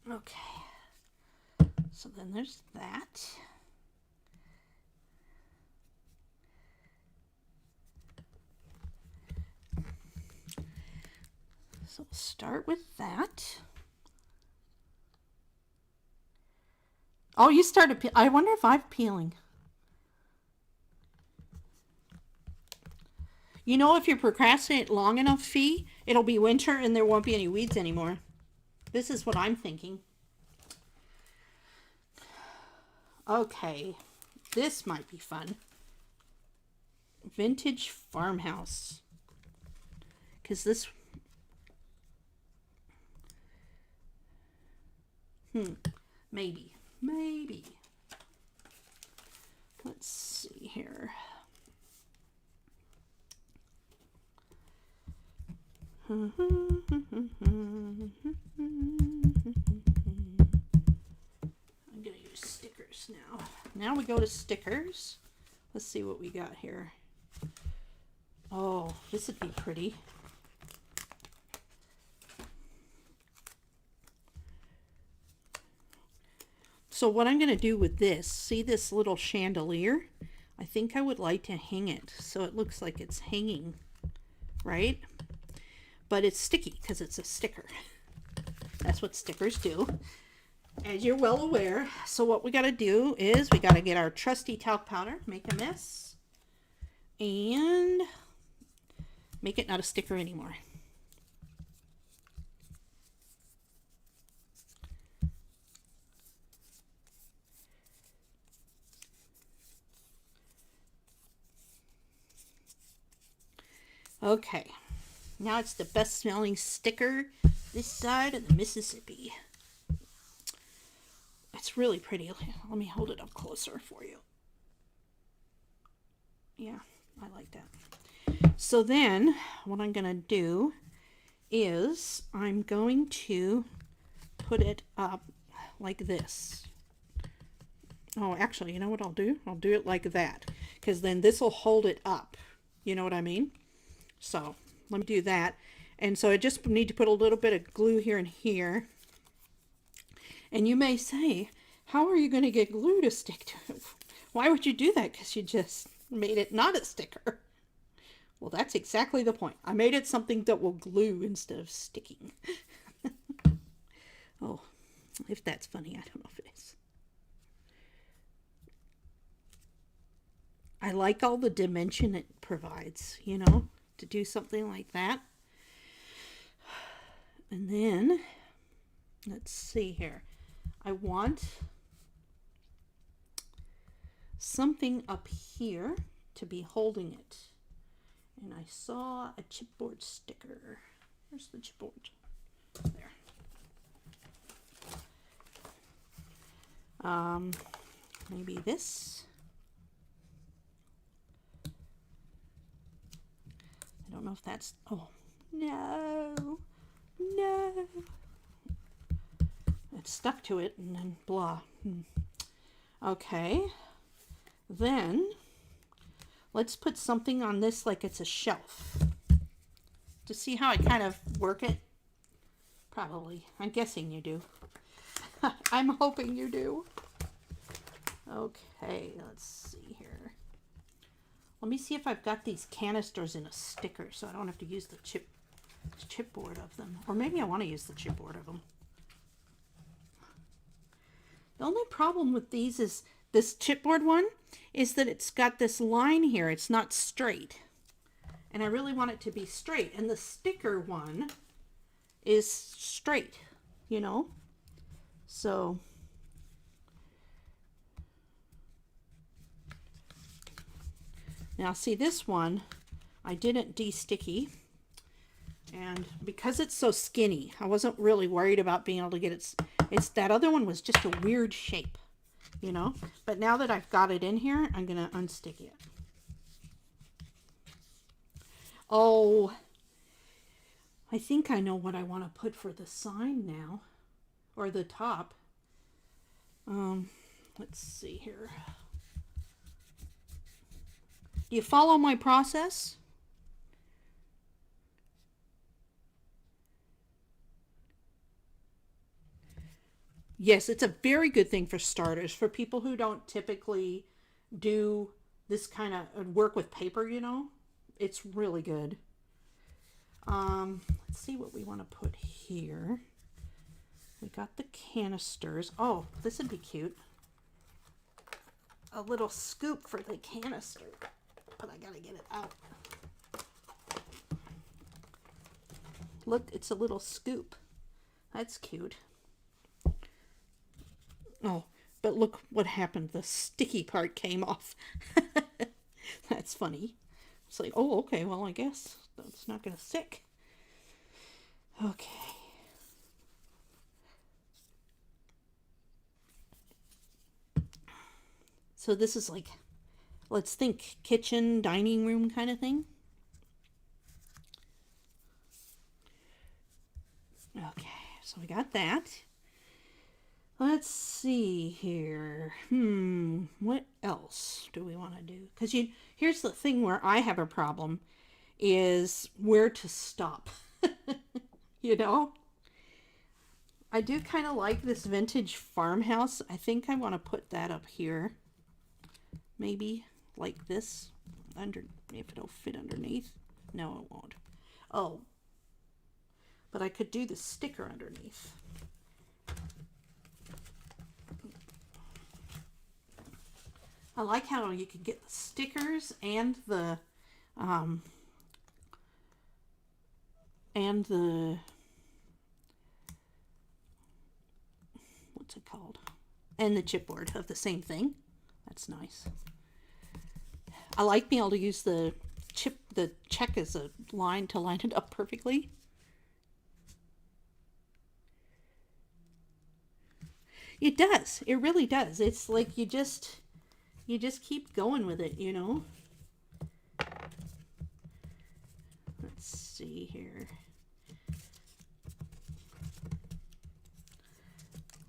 Okay. So then there's that. So we'll start with that. Oh, you started. I wonder if I'm peeling. You know, if you procrastinate long enough, Fee, it'll be winter and there won't be any weeds anymore. This is what I'm thinking. Okay, this might be fun. Vintage farmhouse. Because this... Maybe. Let's see here. I'm gonna use stickers now. Now we go to stickers. Let's see what we got here. Oh, this would be pretty. So what I'm going to do with this, see this little chandelier? I think I would like to hang it so it looks like it's hanging, right? But it's sticky because it's a sticker. That's what stickers do, as you're well aware. So what we got to do is we got to get our trusty talc powder, make a mess, and make it not a sticker anymore. Okay, now it's the best smelling sticker this side of the Mississippi. It's really pretty. Let me hold it up closer for you. Yeah, I like that. So then what I'm going to do is I'm going to put it up like this. Oh, actually, you know what I'll do? I'll do it like that, because then this will hold it up. You know what I mean? So let me do that. And so I just need to put a little bit of glue here and here. And you may say, how are you going to get glue to stick to it? Why would you do that? Because you just made it not a sticker. Well, that's exactly the point. I made it something that will glue instead of sticking. Oh, if that's funny, I don't know if it is. I like all the dimension it provides, you know, to do something like that. And then, let's see here. I want something up here to be holding it. And I saw a chipboard sticker. Where's the chipboard? There. Maybe this. I don't know if that's, oh, no, no. It stuck to it and then blah. Okay. Then let's put something on this like it's a shelf. To see how I kind of work it? Probably. I'm guessing you do. I'm hoping you do. Okay, let's see here. Let me see if I've got these canisters in a sticker so I don't have to use the chipboard of them. Or maybe I want to use the chipboard of them. The only problem with these is this chipboard one is that it's got this line here. It's not straight. And I really want it to be straight. And the sticker one is straight, you know? So now see this one, I didn't de-sticky. And because it's so skinny, I wasn't really worried about being able to get it. It's that other one was just a weird shape, you know? But now that I've got it in here, I'm going to unstick it. Oh, I think I know what I want to put for the sign now, or the top. Let's see here. Do you follow my process? Yes, it's a very good thing for starters, for people who don't typically do this kind of work with paper, you know. It's really good. Let's see what we want to put here. We got the canisters. Oh, this would be cute. A little scoop for the canister, but I gotta get it out. Look, it's a little scoop. That's cute. Oh, but look what happened. The sticky part came off. That's funny. It's like, oh, okay, well, I guess that's not going to stick. Okay. So this is like, let's think kitchen, dining room kind of thing. Okay, so we got that. Let's see here. What else do we want to do? Because here's the thing where I have a problem is where to stop. You know? I do kind of like this vintage farmhouse. I think I want to put that up here. Maybe like this. If it'll fit underneath. No, it won't. Oh. But I could do the sticker underneath. I like how you can get the stickers and the what's it called? And the chipboard of the same thing. That's nice. I like being able to use the check as a line to line it up perfectly. It does. It really does. It's like you just keep going with it, you know. Let's see here.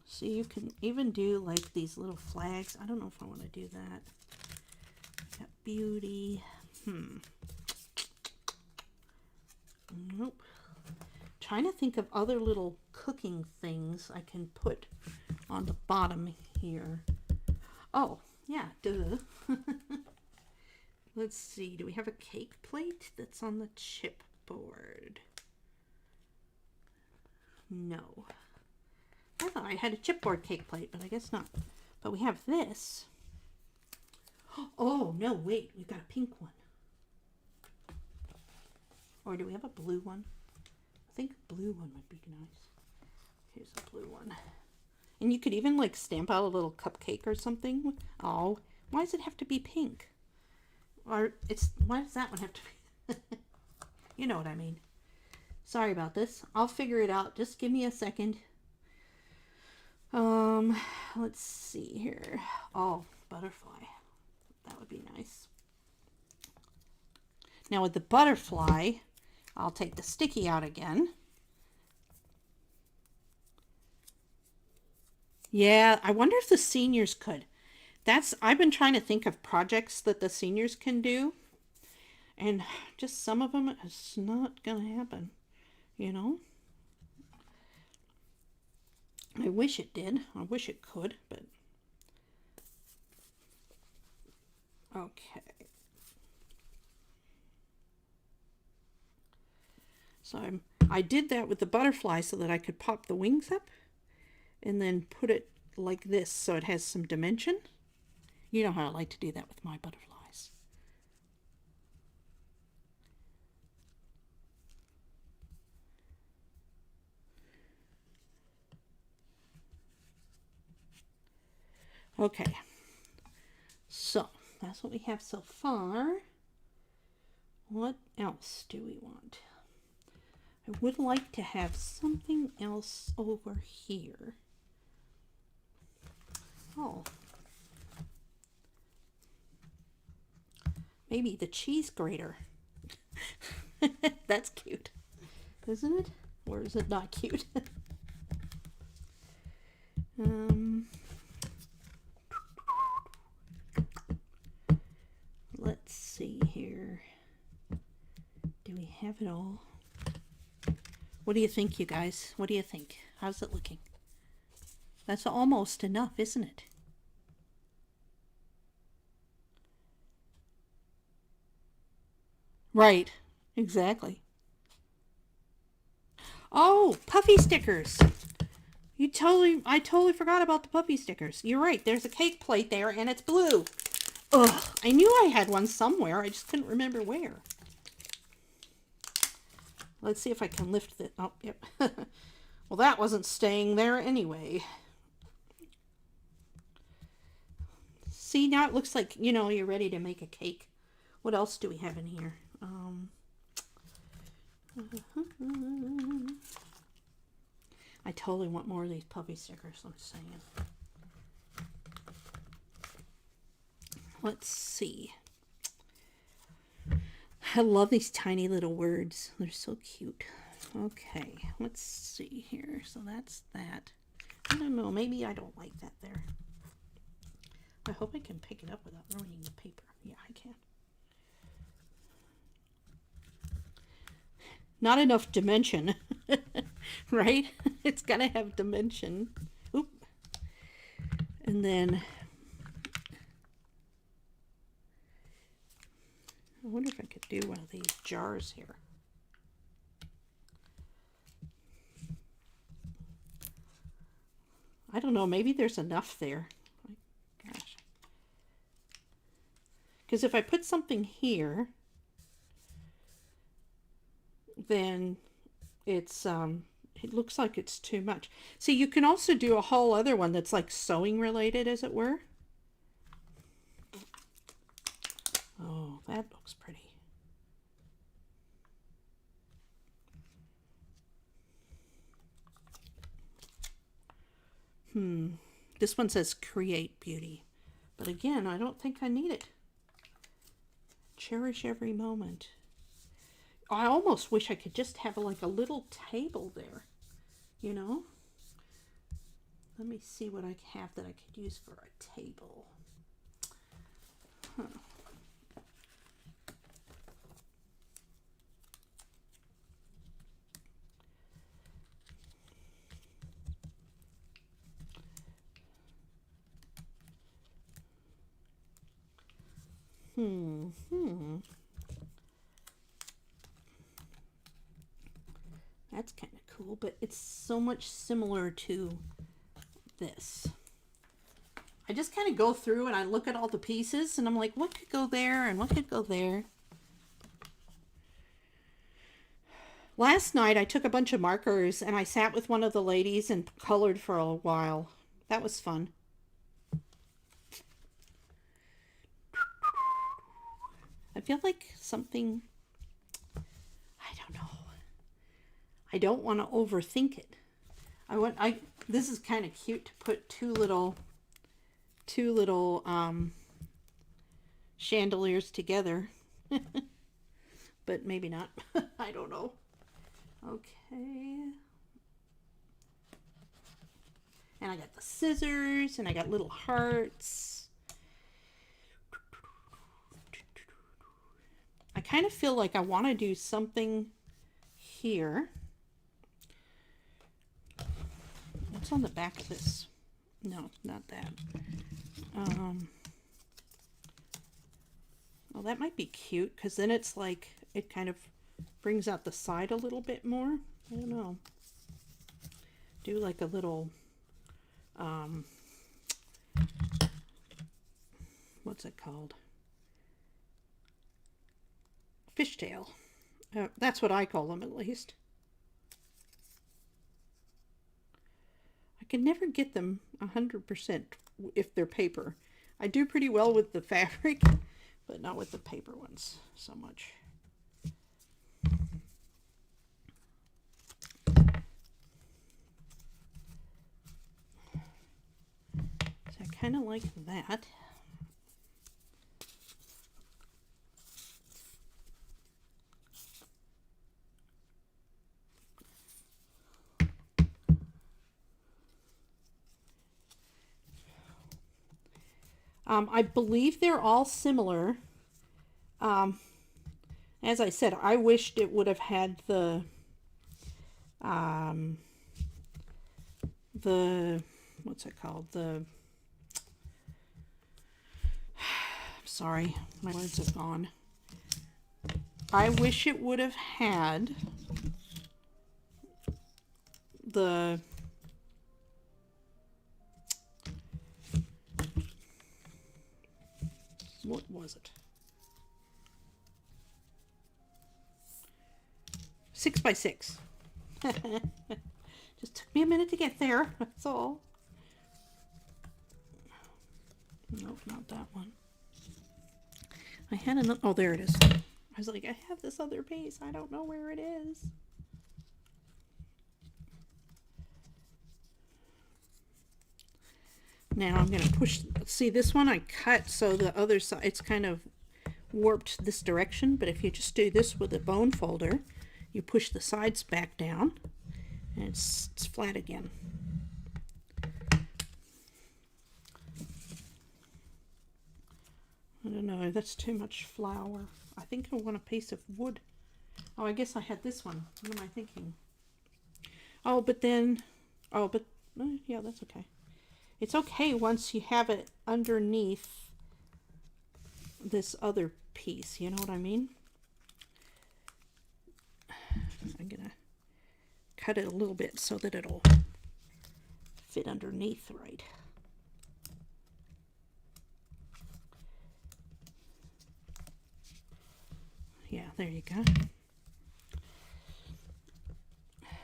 So you can even do like these little flags. I don't know if I want to do that. Got beauty. Nope. Trying to think of other little cooking things I can put on the bottom here. Oh, yeah, duh. Let's see, do we have a cake plate that's on the chipboard? No. I thought I had a chipboard cake plate, but I guess not. But we have this. Oh, no, wait, we've got a pink one. Or do we have a blue one? I think a blue one would be nice. Here's a blue one. And you could even like stamp out a little cupcake or something. Oh, why does it have to be pink? Or why does that one have to be? You know what I mean. Sorry about this. I'll figure it out. Just give me a second. Let's see here. Oh, butterfly. That would be nice. Now with the butterfly, I'll take the sticky out again. Yeah, I wonder if the seniors could. I've been trying to think of projects that the seniors can do. And just some of them, it's not going to happen, you know? I wish it did. I wish it could, but... Okay. So I did that with the butterfly so that I could pop the wings up and then put it like this so it has some dimension. You know how I like to do that with my butterflies. Okay, so that's what we have so far. What else do we want? I would like to have something else over here. Oh, maybe the cheese grater. That's cute, isn't it? Or is it not cute? Let's see here. Do we have it all? What do you think, you guys? What do you think? How's it looking? That's almost enough, isn't it? Right, exactly. Oh, puffy stickers. I totally forgot about the puffy stickers. You're right, there's a cake plate there and it's blue. Ugh, I knew I had one somewhere. I just couldn't remember where. Let's see if I can lift it. Oh, yep. Well, that wasn't staying there anyway. See, now it looks like, you know, you're ready to make a cake. What else do we have in here? I totally want more of these puppy stickers, I'm saying. Let's see. I love these tiny little words. They're so cute. Okay, let's see here. So that's that. I don't know. Maybe I don't like that there. I hope I can pick it up without ruining the paper. Yeah, I can. Not enough dimension, right? It's got to have dimension. Oop. And then I wonder if I could do one of these jars here. I don't know, maybe there's enough there. Gosh. Because if I put something here, then it's it looks like it's too much. See, you can also do a whole other one that's like sewing related, as it were. Oh, that looks pretty. This one says create beauty. But again, I don't think I need it. Cherish every moment. I almost wish I could just have like a little table there, you know? Let me see what I have that I could use for a table. Huh. That's kind of cool, but it's so much similar to this. I just kind of go through and I look at all the pieces and I'm like, what could go there and what could go there? Last night I took a bunch of markers and I sat with one of the ladies and colored for a while. That was fun. I feel like something, I don't know. I don't want to overthink it. This is kind of cute to put two little chandeliers together. But maybe not. I don't know. Okay. And I got the scissors and I got little hearts. I kind of feel like I want to do something here. What's on the back of this? No, not that. Well, that might be cute because then it's like it kind of brings out the side a little bit more. I don't know. Do like a little what's it called? Fishtail. That's what I call them, at least. I can never get them 100% if they're paper. I do pretty well with the fabric, but not with the paper ones so much. So I kind of like that. I believe they're all similar. As I said, I wished it would have had the what's it called? Sorry, my words have gone. I wish it would have had the what was it? 6x6. Just took me a minute to get there. That's all. Nope, not that one. I had another. Oh, there it is. I was like, I have this other piece. I don't know where it is. Now I'm going to push. See, this one I cut so the other side, it's kind of warped this direction. But if you just do this with a bone folder, you push the sides back down and it's flat again. I don't know, that's too much flour. I think I want a piece of wood. Oh, I guess I had this one. What am I thinking? Oh, but then, yeah, that's okay. It's okay once you have it underneath this other piece, you know what I mean? I'm gonna cut it a little bit so that it'll fit underneath right. Yeah, there you go.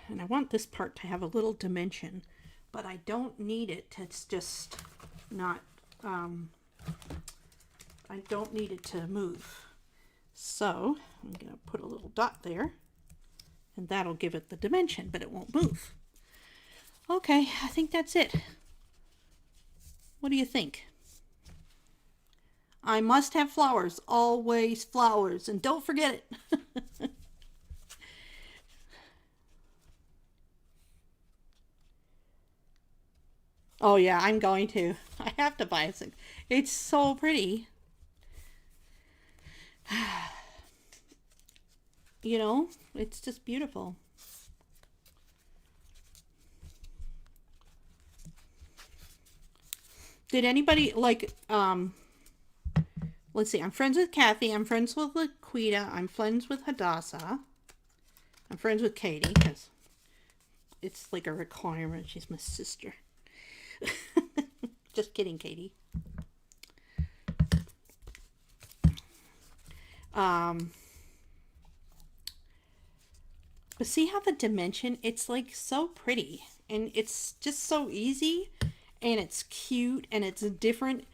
And I want this part to have a little dimension, but I don't need it to, it's just not, I don't need it to move. So I'm going to put a little dot there and that'll give it the dimension, but it won't move. Okay, I think that's it. What do you think? I must have flowers, always flowers, and don't forget it. Oh yeah, I'm going to. I have to buy it. It's so pretty. You know, it's just beautiful. Did anybody like let's see, I'm friends with Kathy, I'm friends with Laquita, I'm friends with Hadassah, I'm friends with Katie, because it's like a requirement. She's my sister. Just kidding, Katie. But see how the dimension, it's like so pretty. And it's just so easy. And it's cute. And it's different.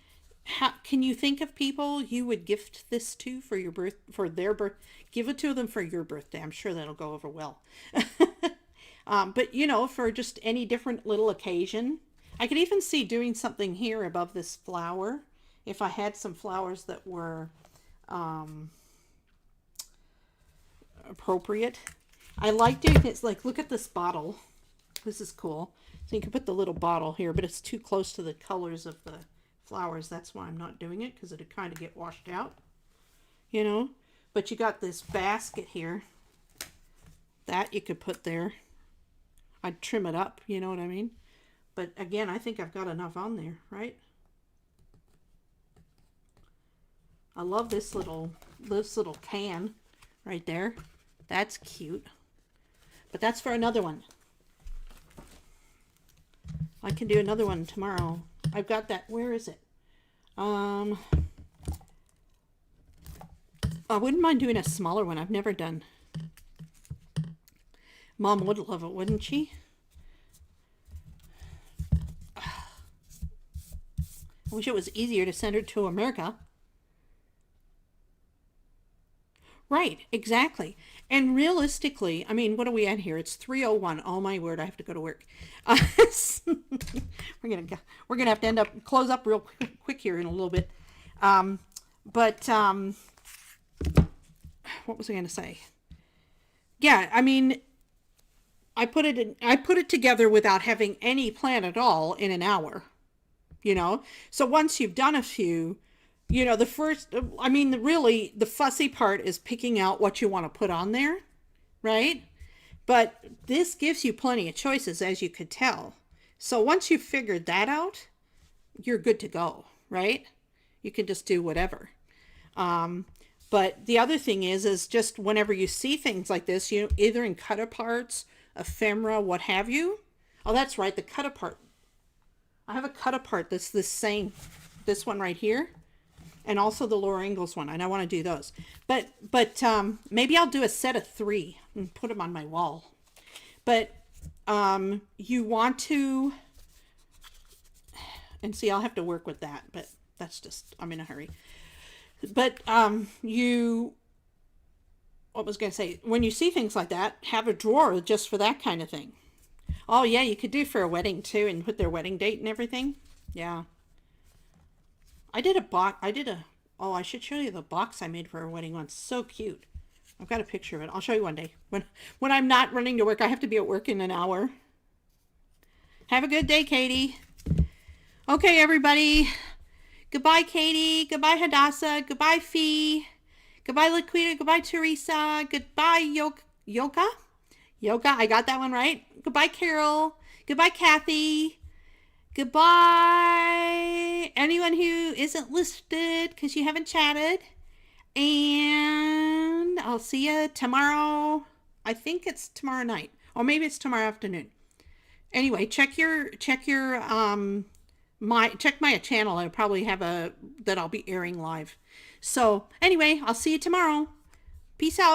How can you think of people you would gift this to for your for their birth? Give it to them for your birthday. I'm sure that'll go over well. But you know, for just any different little occasion. I could even see doing something here above this flower. If I had some flowers that were appropriate. I like doing this, like, look at this bottle. This is cool. So you can put the little bottle here, but it's too close to the colors of the flowers. That's why I'm not doing it, because it'd kind of get washed out, you know. But you got this basket here that you could put there. I'd trim it up, you know what I mean? But again, I think I've got enough on there, right? I love this little can right there. That's cute. But that's for another one. I can do another one tomorrow. I've got that. Where is it? I wouldn't mind doing a smaller one. I've never done. Mom would love it, wouldn't she? I wish it was easier to send her to America. Right, exactly. And realistically, I mean, what are we at here? It's 3:01. Oh my word, I have to go to work. We're gonna have to close up real quick here in a little bit. But what was I gonna say? Yeah, I mean, I put it together without having any plan at all in an hour. You know, so once you've done a few, you know, really the fussy part is picking out what you want to put on there, right? But this gives you plenty of choices, as you could tell. So once you've figured that out, you're good to go, right? You can just do whatever. But the other thing is just whenever you see things like this, you know, either in cut aparts, ephemera, what have you. Oh, that's right, the cut apart. I have a cut apart that's the same, this one right here, and also the Laura Ingalls one, and I want to do those. But maybe I'll do a set of 3 and put them on my wall. But you want to, and see, I'll have to work with that, but that's just, I'm in a hurry. But what was going to say, when you see things like that, have a drawer just for that kind of thing. Oh yeah, you could do for a wedding too, and put their wedding date and everything. Yeah. Oh, I should show you the box I made for a wedding once. So cute. I've got a picture of it. I'll show you one day. When I'm not running to work, I have to be at work in an hour. Have a good day, Katie. Okay, everybody. Goodbye, Katie. Goodbye, Hadassah. Goodbye, Fee. Goodbye, Laquita. Goodbye, Teresa. Goodbye, Yoka. Yoga, I got that one right. Goodbye, Carol. Goodbye, Kathy. Goodbye, anyone who isn't listed because you haven't chatted. And I'll see you tomorrow. I think it's tomorrow night, or maybe it's tomorrow afternoon. Anyway, check my channel. I'll probably have that I'll be airing live. So anyway, I'll see you tomorrow. Peace out.